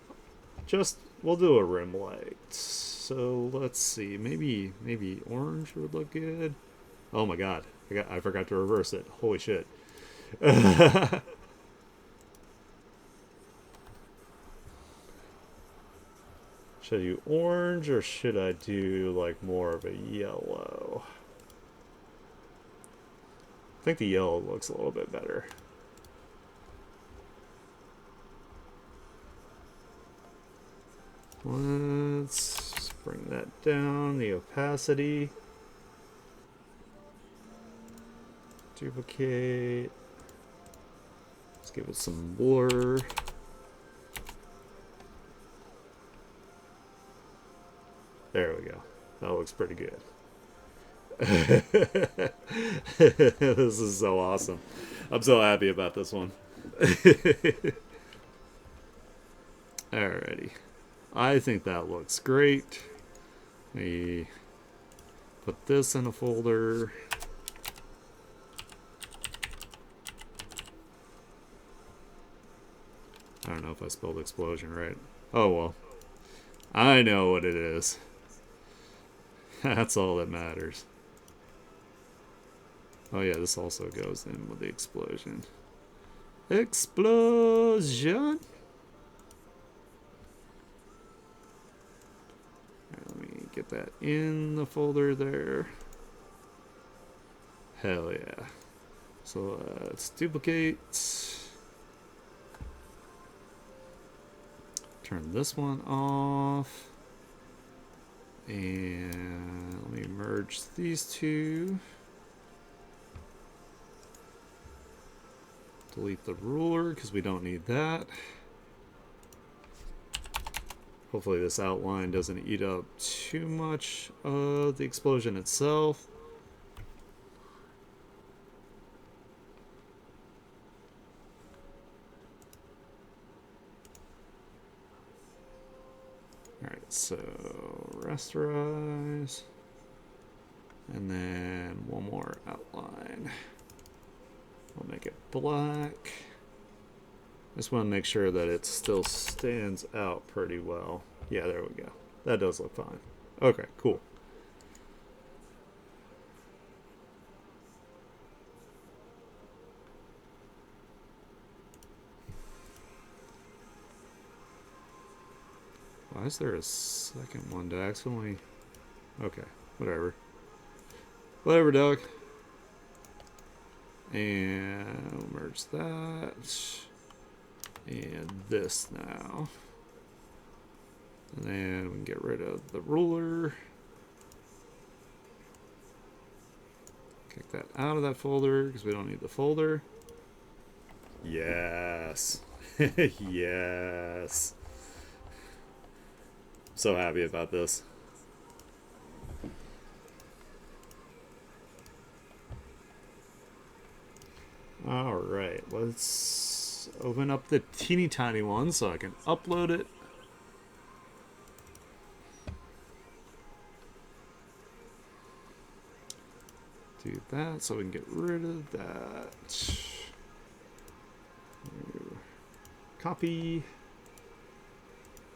a rim light. So let's see. Maybe orange would look good. Oh my god. I forgot to reverse it. Holy shit. Should I do orange or should I do like more of a yellow? I think the yellow looks a little bit better. Let's bring that down, the opacity. Duplicate. Let's give it some blur. There we go. That looks pretty good. This is so awesome. I'm so happy about this one. Alrighty. I think that looks great. We put this in a folder. I don't know if I spelled explosion right. Oh well. I know what it is. That's all that matters. Oh yeah, this also goes in with the explosion. Explosion! Right, let me get that in the folder there. Hell yeah. So let's duplicate. Turn this one off. And let me merge these two. Delete the ruler because we don't need that. Hopefully this outline doesn't eat up too much of the explosion itself. Alright, so rasterize. And then one more outline. We'll make it black. Just want to make sure that it still stands out pretty well. Yeah, there we go. That does look fine. Okay, cool. Why is there a second one to accidentally... Okay, whatever. Whatever, dog. And we'll merge that. And this now. And then we can get rid of the ruler. Kick that out of that folder because we don't need the folder. Yes. Yes. So happy about this. Alright, let's open up the teeny tiny one so I can upload it. Do that so we can get rid of that. Copy.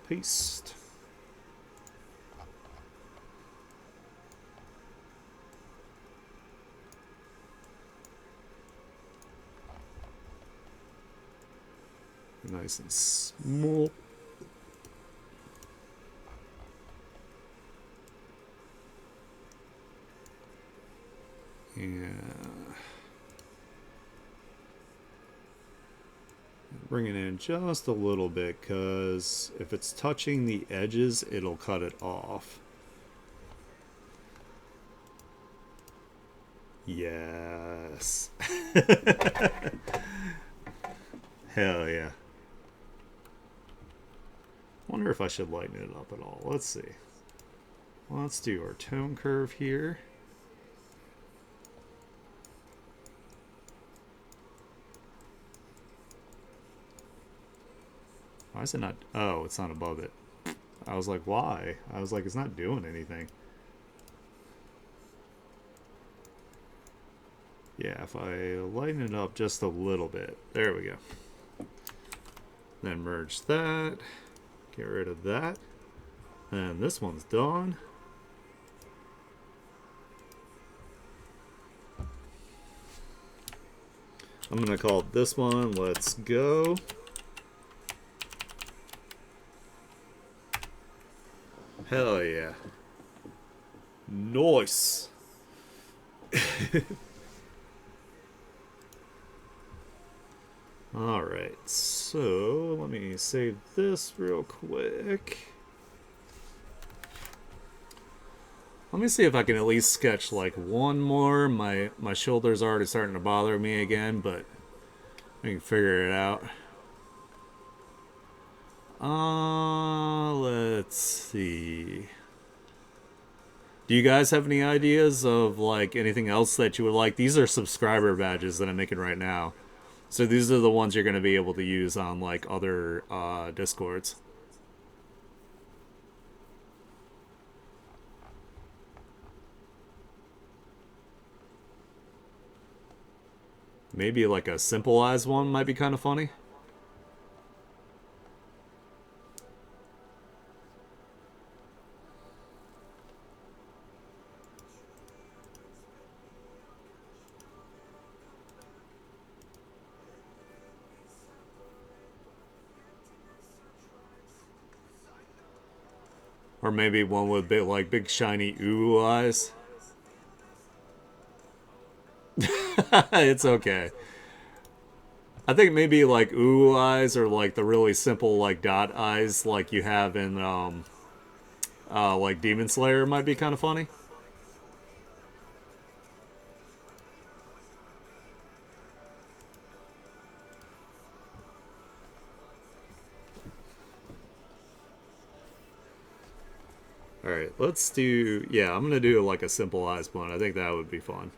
Paste. Nice and small. And bring it in just a little bit because if it's touching the edges, it'll cut it off. Yes. Hell yeah. Wonder if I should lighten it up at all. Let's see. Let's do our tone curve here. Why is it not? Oh, it's not above it. I was like, why? I was like, it's not doing anything. Yeah, if I lighten it up just a little bit. There we go. Then merge that. Get rid of that. And this one's done. I'm going to call this one Let's Go. Hell yeah. Nice. Alright, so let me save this real quick. Let me see if I can at least sketch like one more. My shoulder's already starting to bother me again, but I can figure it out. Let's see. Do you guys have any ideas of like anything else that you would like? These are subscriber badges that I'm making right now. So these are the ones you're going to be able to use on like other discords. Maybe like a simple as one might be kind of funny. Or maybe one with big like big shiny ooh eyes. It's okay. I think maybe like ooh eyes or like the really simple like dot eyes like you have in like Demon Slayer might be kind of funny. All right, let's do. Yeah, I'm gonna do like a simple eyes one. I think that would be fun.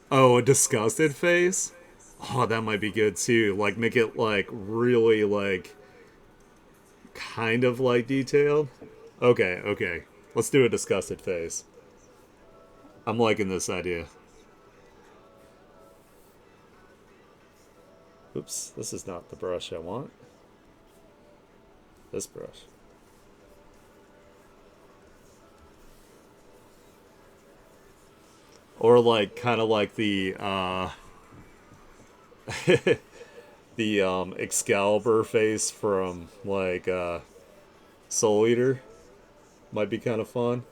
Oh, a disgusted face. Oh, that might be good too. Like make it like really like kind of like detailed. Okay, okay. Let's do a disgusted face. I'm liking this idea. Oops, this is not the brush I want. This brush. Or like kind of like the the Excalibur face from like Soul Eater might be kind of fun.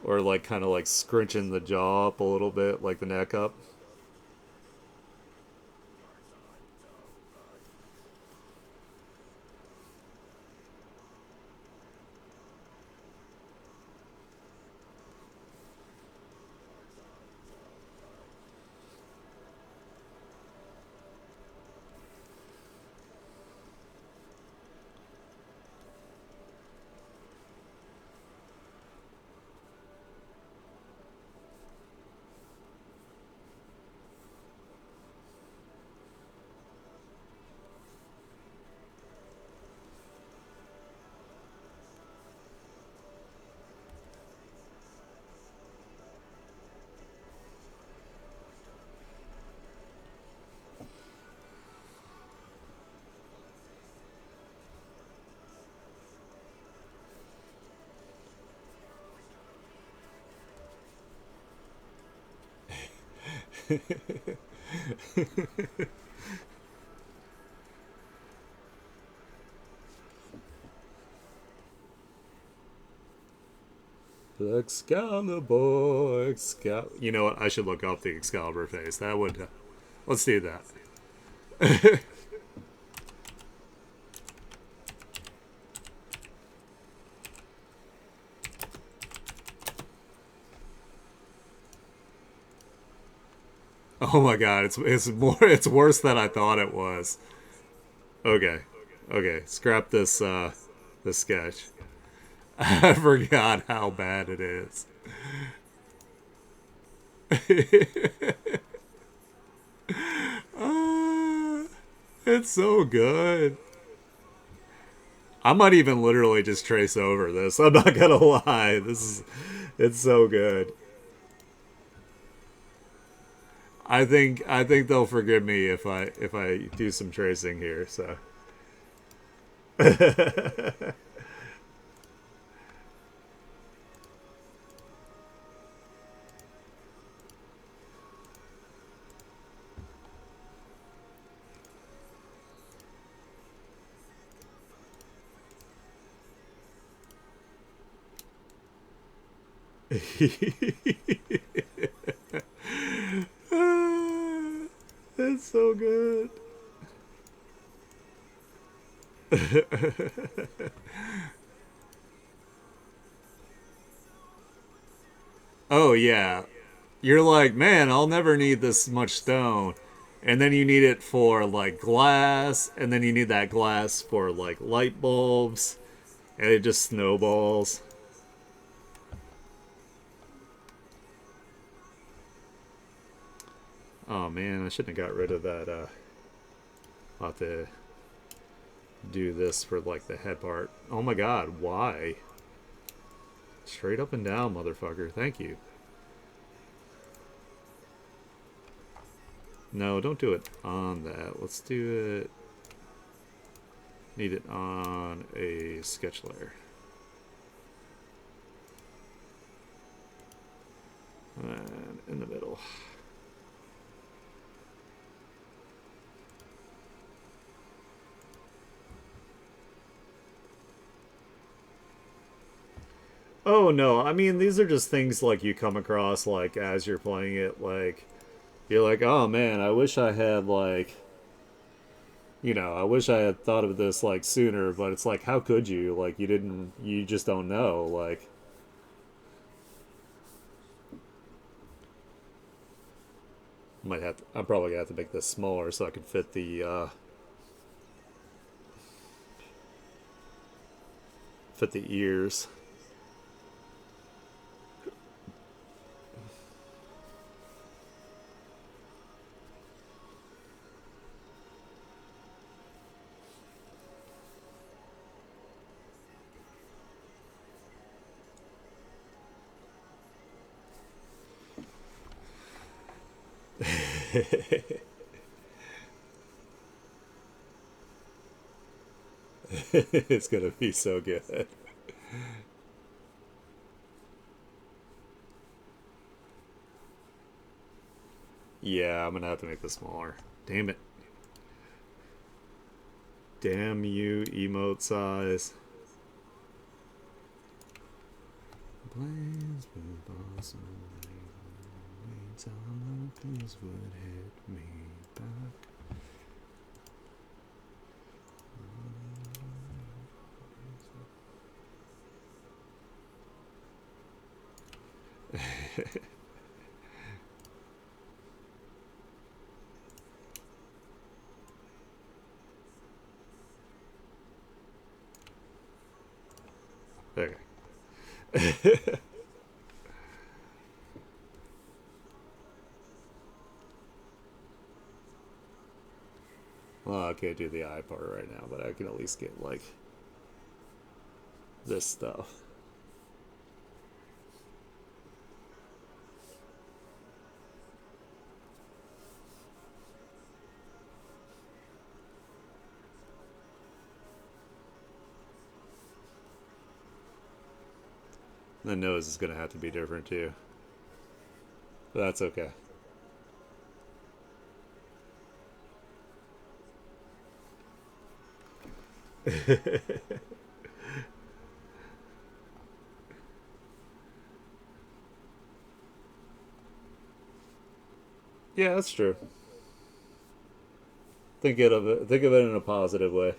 Or like kind of like scrunching the jaw up a little bit, like the neck up. Excalibur, You know what? I should look up the Excalibur face. That would. Let's do that. Oh my god, it's more it's worse than I thought it was. Okay. Okay, scrap this sketch. I forgot how bad it is. Uh, it's so good. I might even literally just trace over this. I'm not gonna lie. This is it's so good. I think they'll forgive me if I do some tracing here, so Oh yeah. You're like, man, I'll never need this much stone. And then you need it for like glass, and then you need that glass for like light bulbs, and it just snowballs. Oh man, I shouldn't have got rid of that. I'll have to do this for like the head part. Oh my god, why? Straight up and down, motherfucker. Thank you. No, don't do it on that. Let's do it. Need it on a sketch layer. And in the middle. Oh no, I mean these are just things like you come across like as you're playing it, like you're like, oh man, I wish I had like I wish I had thought of this like sooner, but it's like how could you? Like you just don't know. Like I'm probably gonna have to make this smaller so I can fit the ears. It's gonna be so good. Yeah, I'm gonna have to make this smaller. Damn it. Damn you, emote size. Please would hit me back. Okay. Well, I can't do the eye part right now, but I can at least get like this stuff. The nose is gonna have to be different too. But that's okay. Yeah, that's true. Think of it in a positive way.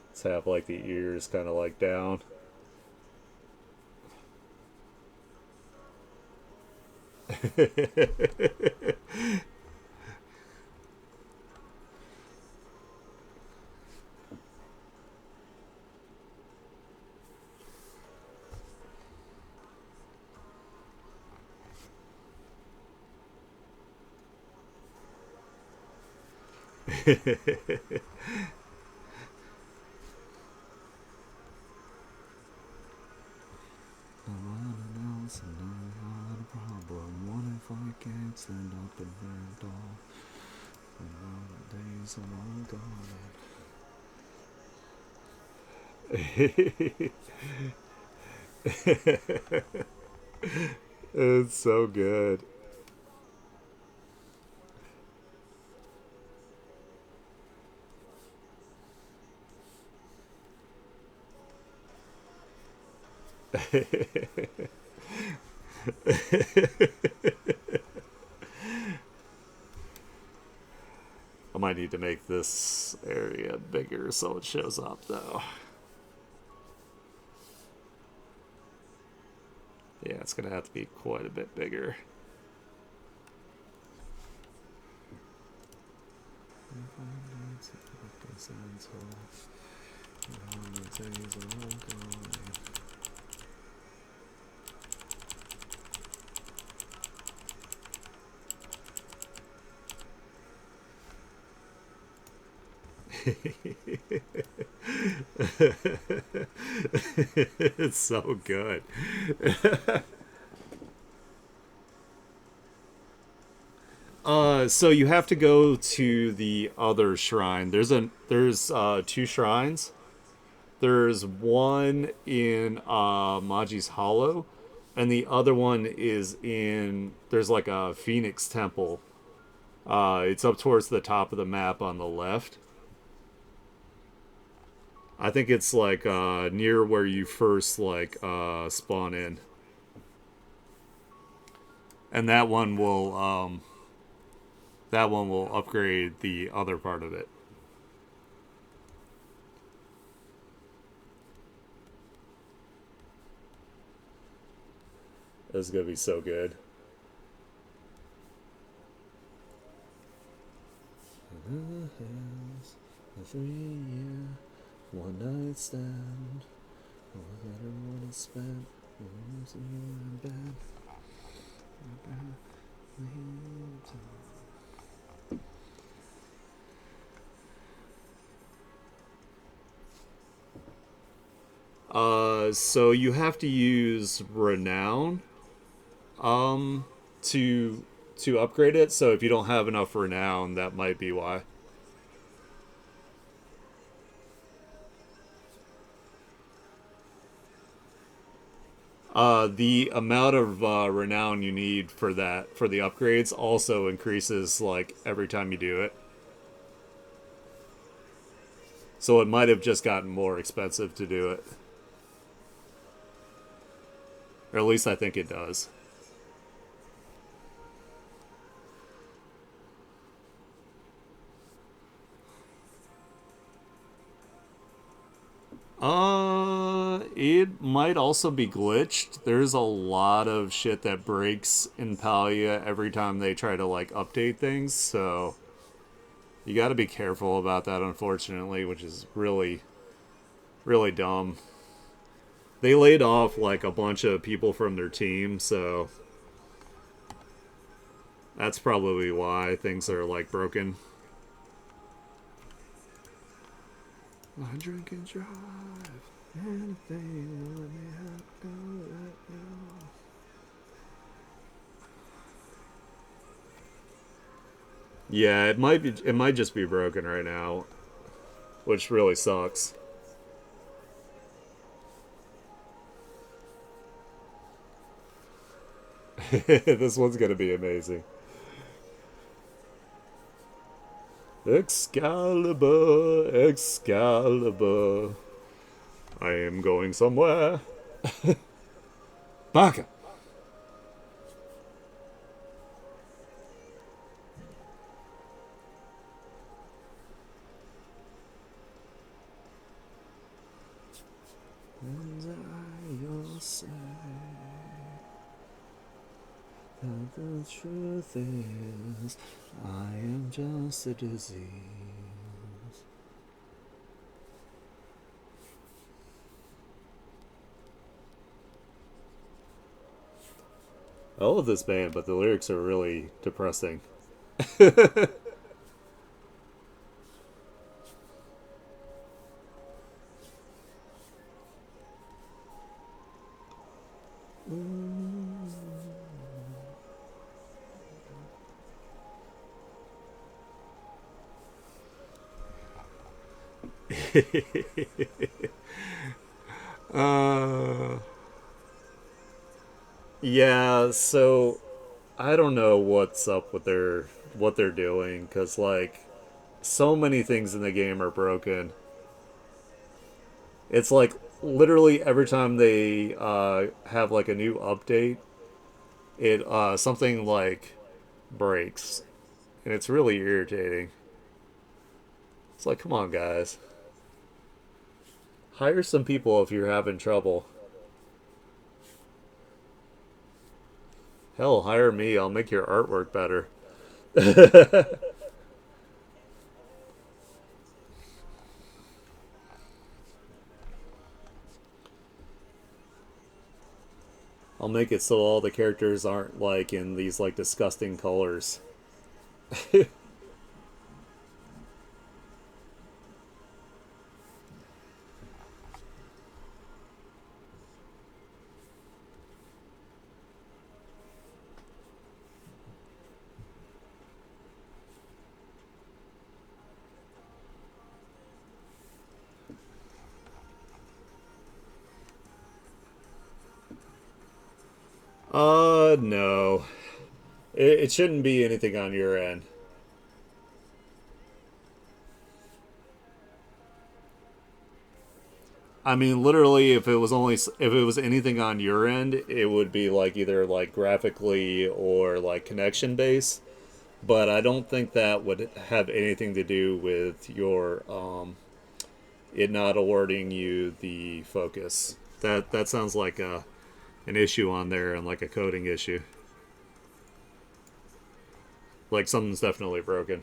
Let's have like the ears kind of like down. What if I can't stand up and rent all? The days are all gone. It's so good. I might need to make this area bigger so it shows up, though. Yeah, it's gonna have to be quite a bit bigger. It's so good. So you have to go to the other shrine. There's two shrines. There's one in Maji's Hollow, and the other one is in there's like a Phoenix Temple. It's up towards the top of the map on the left. I think it's like near where you first like spawn in, and that one will upgrade the other part of it. It's gonna be so good. A 3 year one night stand. All that I wanna spend. In bed. So you have to use renown, um, to upgrade it. So if you don't have enough renown, that might be why. The amount of renown you need for that for the upgrades also increases like every time you do it. So it might have just gotten more expensive to do it, or at least I think it does. It might also be glitched. There's a lot of shit that breaks in Palia every time they try to like update things, so you got to be careful about that. Unfortunately, which is really dumb. They laid off like a bunch of people from their team, so that's probably why things are like broken. I drink and drive. Anything let me have go right now. Yeah, it might just be broken right now, which really sucks. This one's gonna be amazing. Excalibur, Excalibur. I am going somewhere. Baka. And I will say that the truth is, I am just a disease. I love this band, but the lyrics are really depressing. uh, Yeah, so I don't know what's up with what they're doing cuz like so many things in the game are broken. It's like literally every time they have like a new update, it something like breaks, and it's really irritating. It's like, come on, guys, hire some people if you're having trouble. Hell, hire me. I'll make your artwork better. I'll make it so all the characters aren't like in these like disgusting colors. No. It shouldn't be anything on your end. I mean, literally, if it was anything on your end, it would be like either like graphically or like connection based. But I don't think that would have anything to do with your it not awarding you the focus. That sounds like an issue on there and like a coding issue. Like something's definitely broken.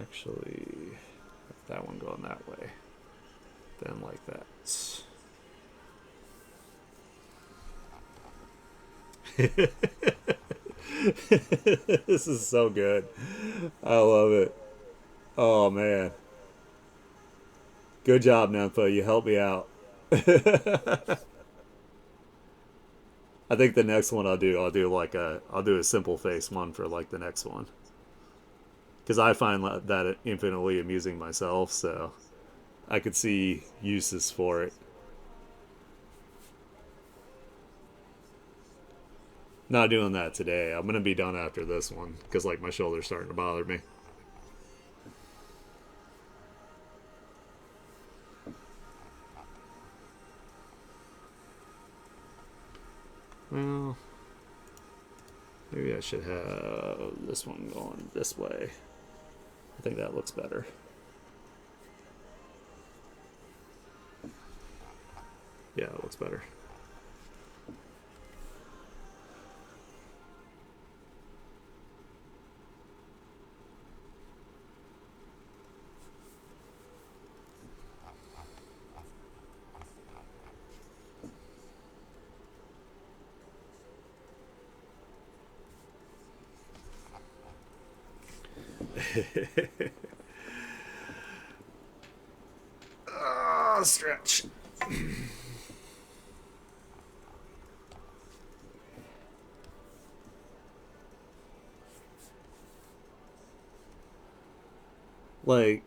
Actually, that one going that way. Then like that. This is so good. I love it. Oh man. Good job, Nympha. You helped me out. I think the next one I'll do like I'll do a simple face one for like the next one. Because I find that infinitely amusing myself, so I could see uses for it. Not doing that today. I'm gonna be done after this one because like my shoulder's starting to bother me. Well, maybe I should have this one going this way. I think that looks better. Yeah, it looks better. Ah, stretch. Like,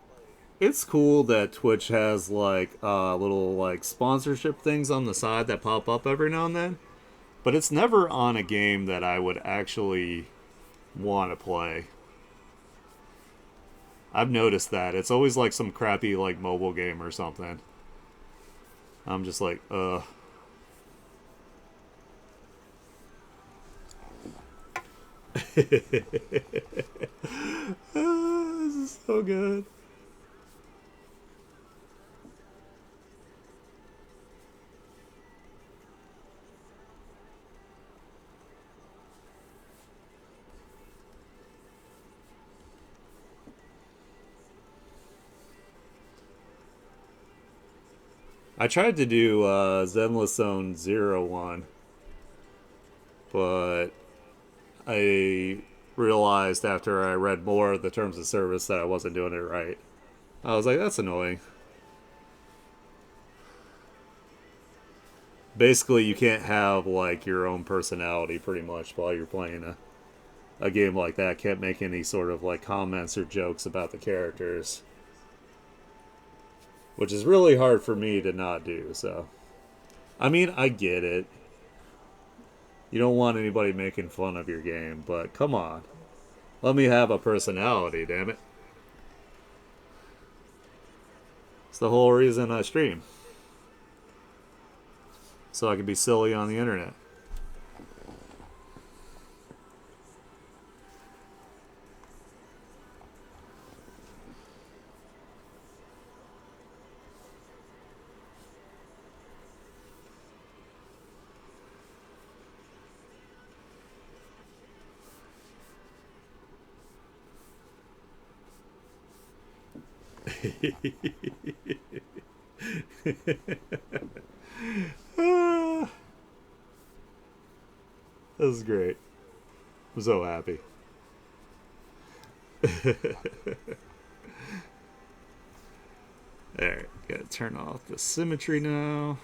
it's cool that Twitch has like little like sponsorship things on the side that pop up every now and then, but it's never on a game that I would actually want to play. I've noticed that it's always like some crappy like mobile game or something. I'm just like, this is so good. I tried to do Zenless Zone Zero one, but I realized after I read more of the terms of service that I wasn't doing it right. I was like, that's annoying. Basically, you can't have like your own personality pretty much while you're playing a game like that. Can't make any sort of like comments or jokes about the characters, which is really hard for me to not do. So, I mean, I get it. You don't want anybody making fun of your game, but come on. Let me have a personality, damn it. It's the whole reason I stream. So I can be silly on the internet. This is great. I'm so happy. Alright, gotta turn off the symmetry now.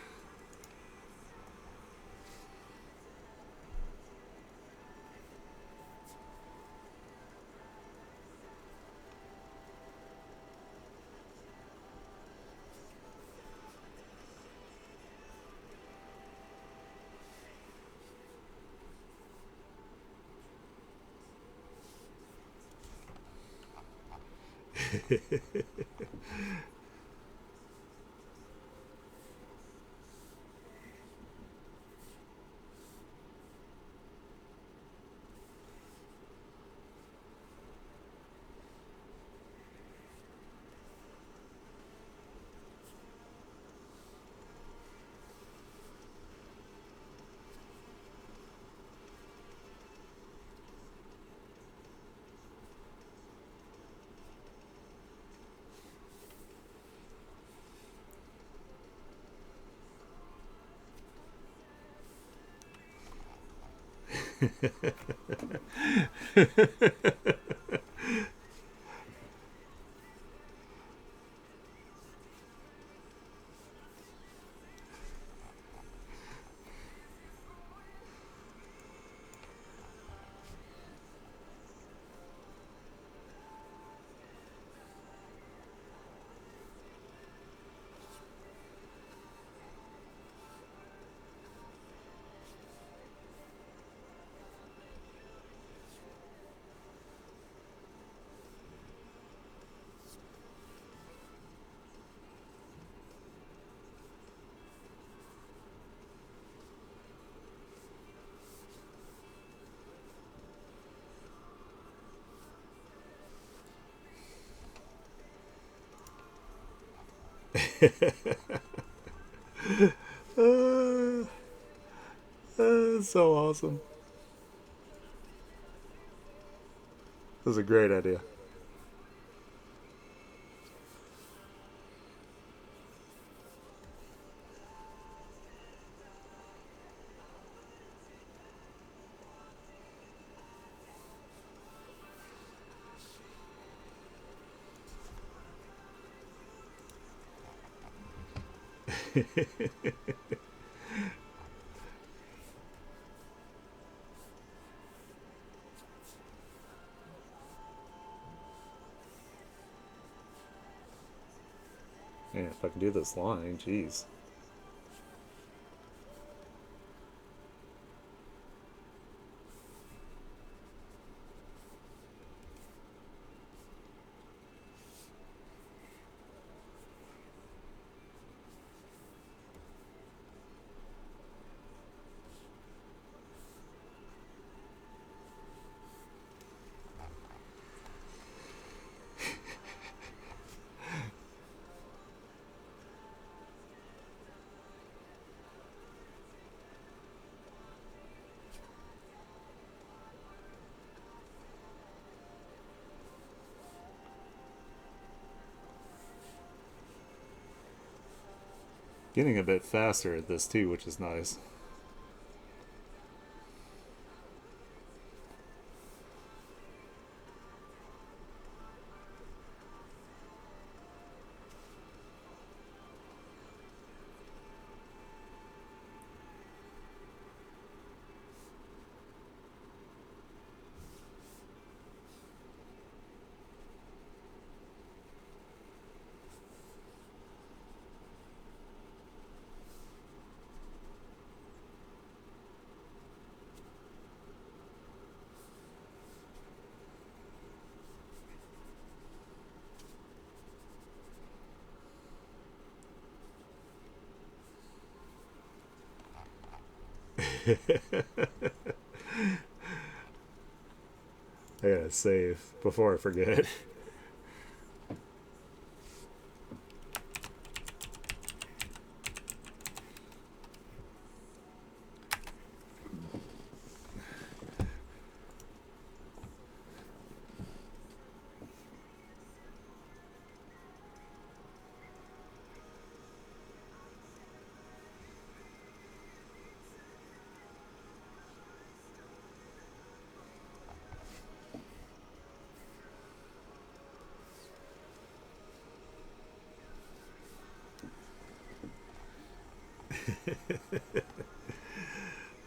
uh, it's so awesome. This is a great idea. Man, if I can do this line, jeez. Getting a bit faster at this too, which is nice. I gotta save before I forget.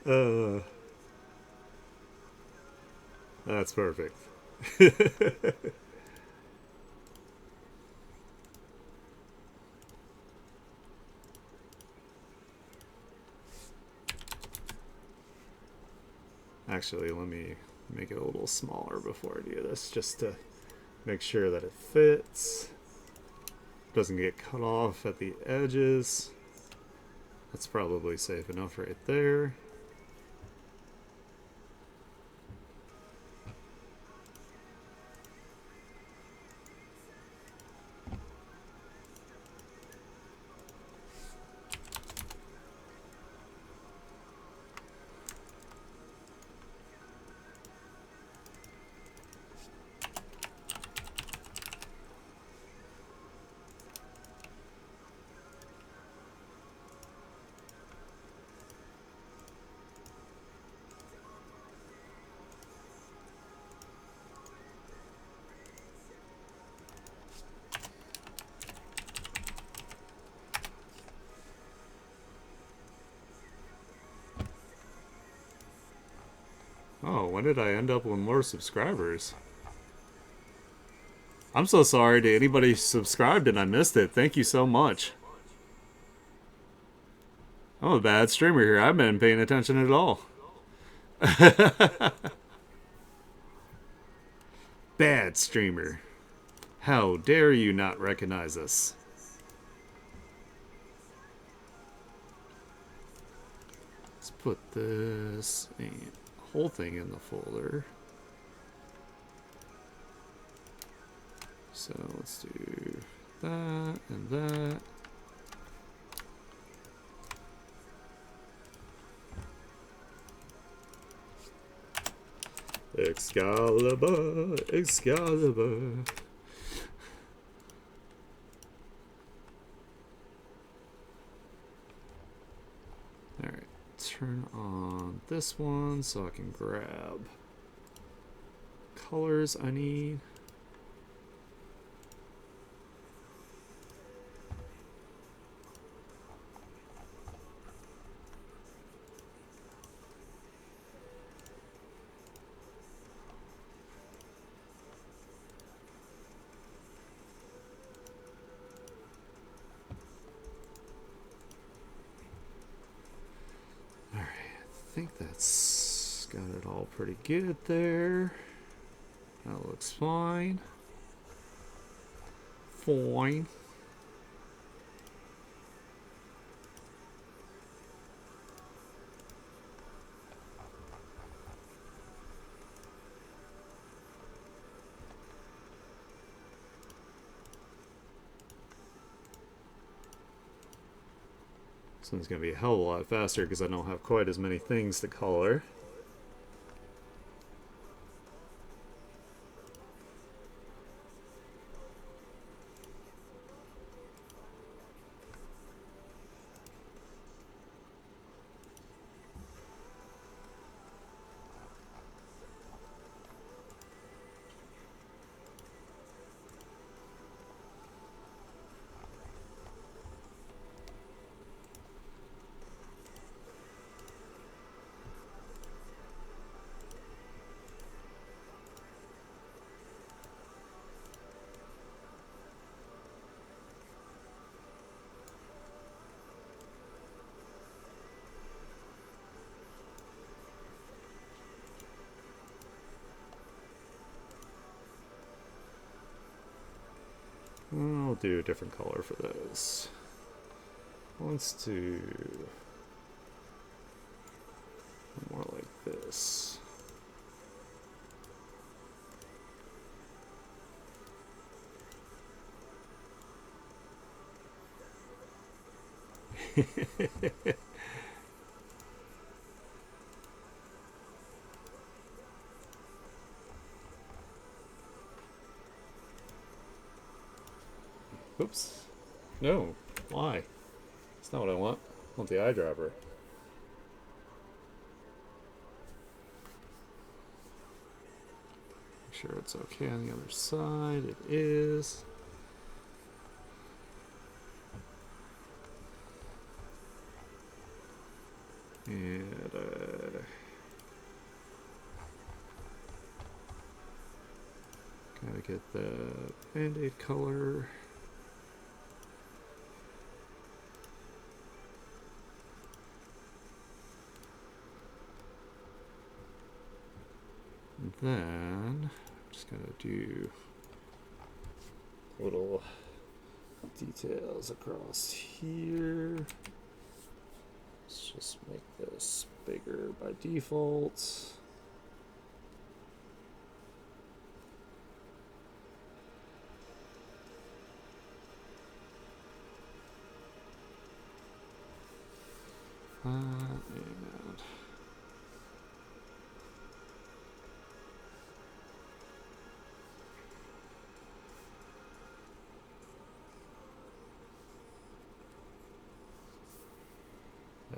Uh, that's perfect. Actually, let me make it a little smaller before I do this, just to make sure that it fits. Doesn't get cut off at the edges. That's probably safe enough right there. Oh, when did I end up with more subscribers? I'm so sorry to anybody who subscribed and I missed it. Thank you so much. I'm a bad streamer here. I haven't been paying attention at all. Bad streamer. How dare you not recognize us? Let's put this whole thing in the folder. So let's do that and that. Excalibur, Excalibur. Alright, turn on this one so I can grab colors I need. I think that's got it all pretty good there. That looks fine. Fine. This one's going to be a hell of a lot faster because I don't have quite as many things to color. I'll do a different color for those. Let's do Oops. No. Why? That's not what I want. I want the eyedropper. Make sure it's okay on the other side. It is. And gotta get the Band-Aid color. And then I'm just gonna do little details across here. Let's just make this bigger by default.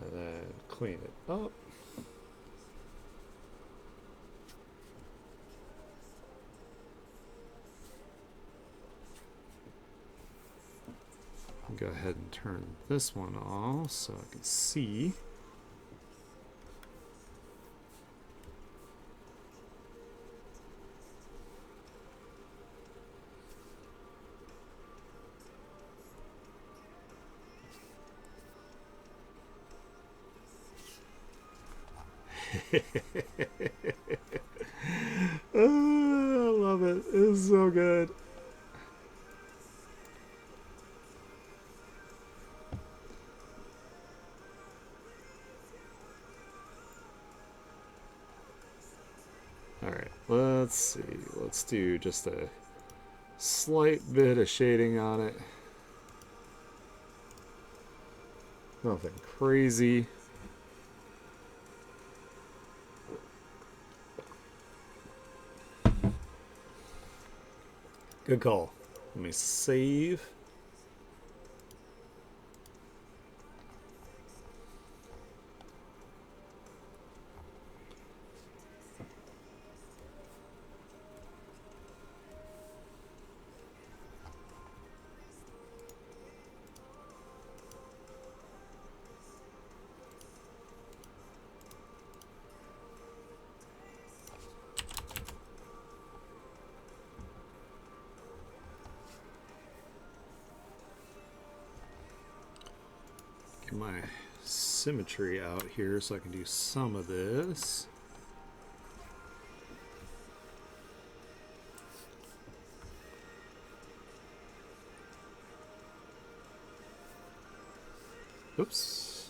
And then clean it up. Go ahead and turn this one off so I can see. Oh, I love it. It's so good. Alright, let's see. Let's do just a slight bit of shading on it. Nothing crazy. Good call. Let me save. Get my symmetry out here so I can do some of this. Oops.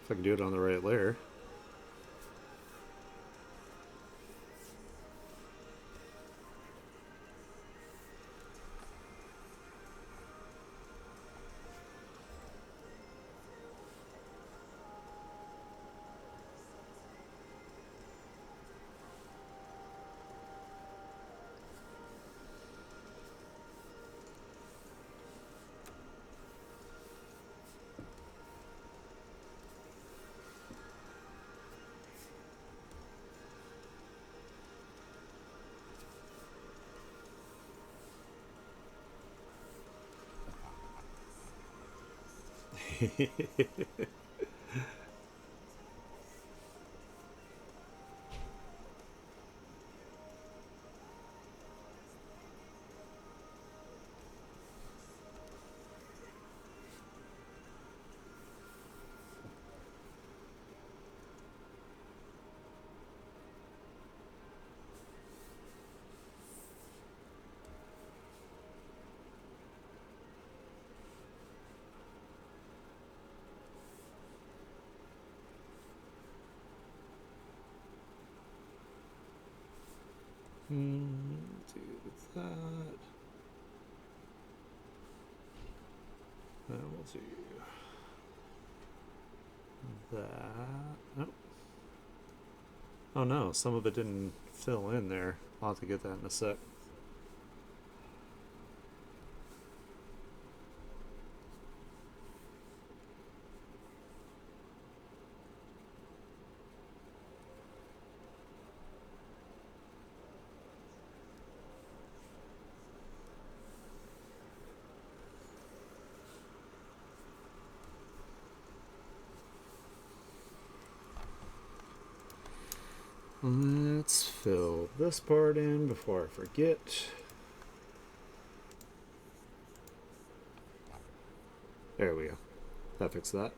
If I can do it on the right layer. Do that. We'll do that. Oh. Oh no, some of it didn't fill in there. I'll have to get that in a sec. Let's fill this part in before I forget. There we go. That fixed that.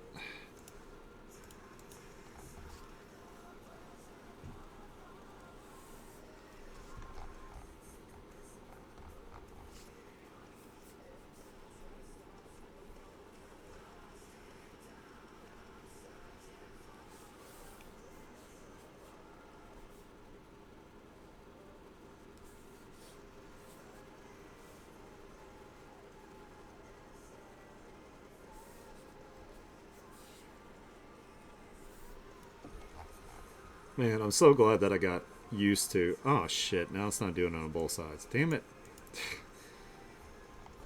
Man, I'm so glad that I got used to... Oh, shit. Now it's not doing it on both sides. Damn it.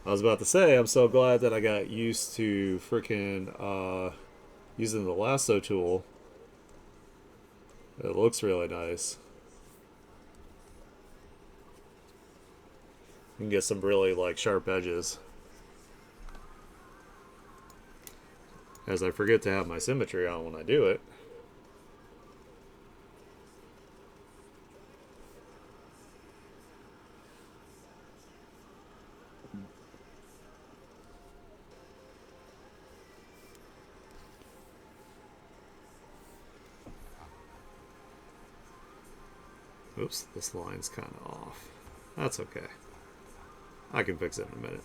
I was about to say, I'm so glad that I got used to freaking using the lasso tool. It looks really nice. You can get some really, like, sharp edges. As I forget to have my symmetry on when I do it. Oops, this line's kind of off. That's okay. I can fix it in a minute.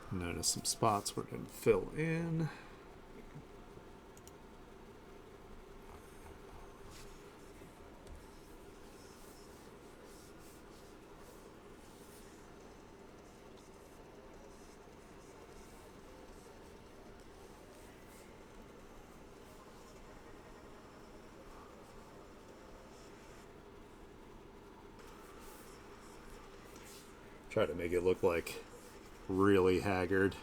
Notice some spots where it didn't fill in. Try to make it look like really haggard.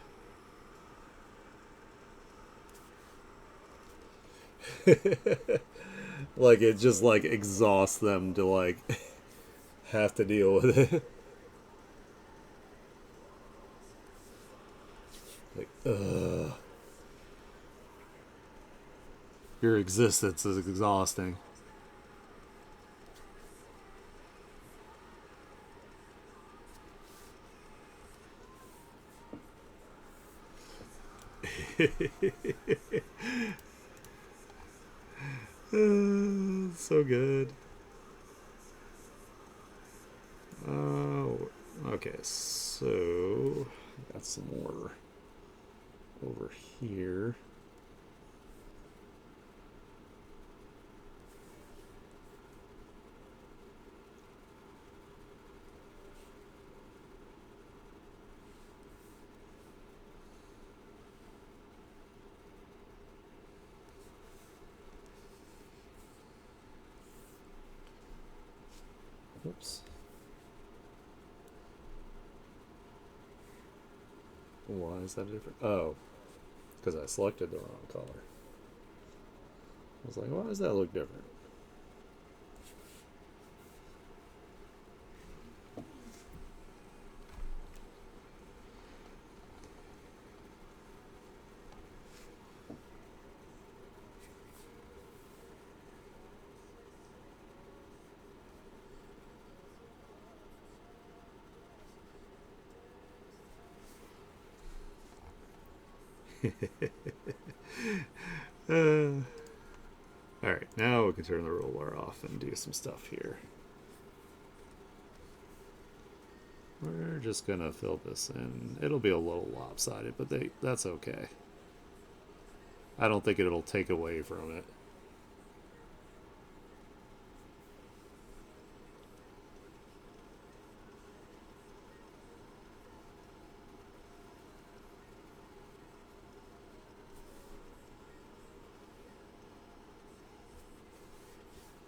Like it just like exhausts them to like have to deal with it. Like, your existence is exhausting. So good. Oh, okay. So got some more over here. Oops. Why is that different? Oh, because I selected the wrong color. I was like, why does that look different? Alright, now we can turn the roller off and do some stuff here. We're just gonna fill this in. It'll be a little lopsided, but that's okay. I don't think it'll take away from it.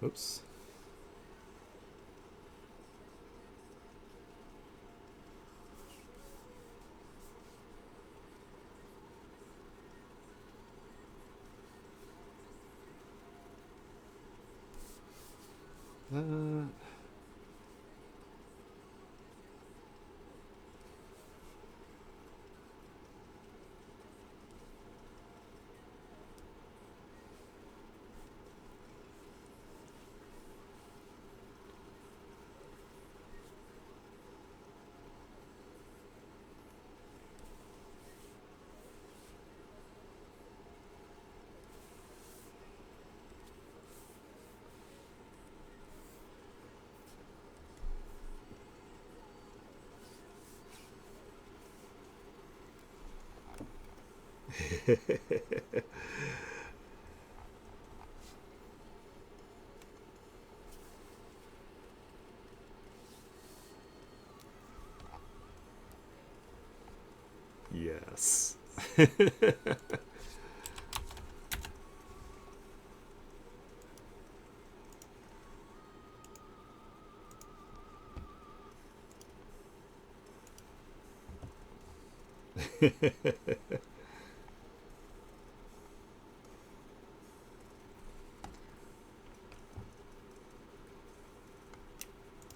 Oops. Uh, yes.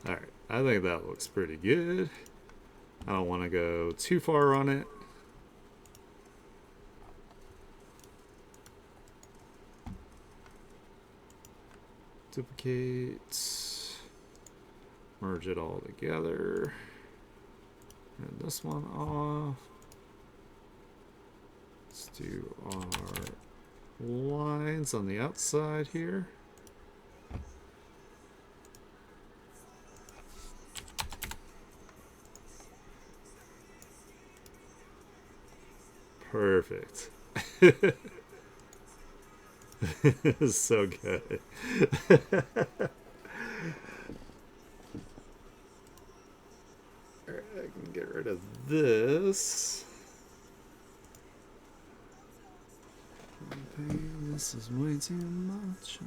All right, I think that looks pretty good. I don't want to go too far on it. Duplicate, merge it all together, and this one off. Let's do our lines on the outside here. Perfect. So good. Alright, I can get rid of this. This is way too much.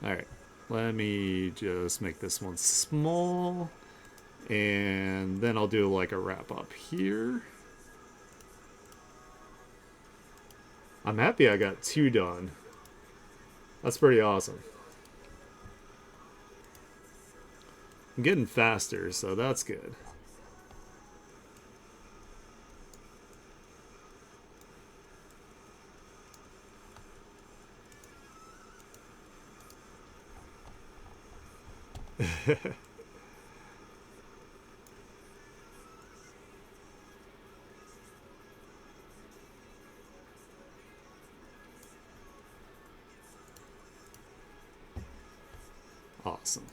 Alright, let me just make this one small. And then I'll do like a wrap up here. I'm happy I got 2 done. That's pretty awesome. I'm getting faster, so that's good. Awesome.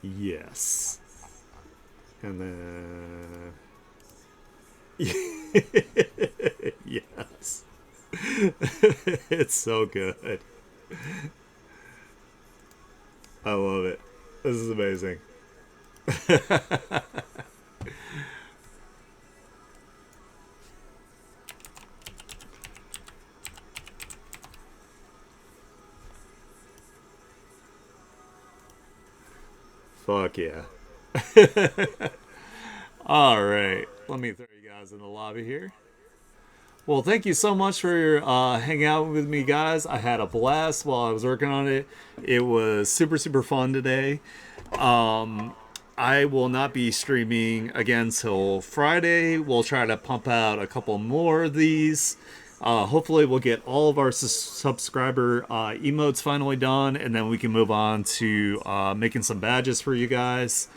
Yes. And then... yes. It's so good. I love it. This is amazing. Fuck yeah. All right. Let me throw you guys in the lobby here. Well, thank you so much for hanging out with me, guys. I had a blast while I was working on it. It was super, super fun today. I will not be streaming again till Friday. We'll try to pump out a couple more of these. Hopefully, we'll get all of our subscriber emotes finally done, and then we can move on to making some badges for you guys.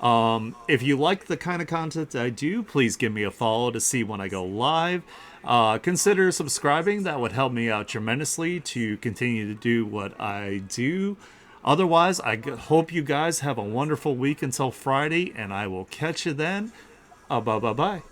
If you like the kind of content I do, please give me a follow to see when I go live. Consider subscribing. That would help me out tremendously to continue to do what I do. Otherwise, I hope you guys have a wonderful week until Friday, and I will catch you then. Bye bye bye.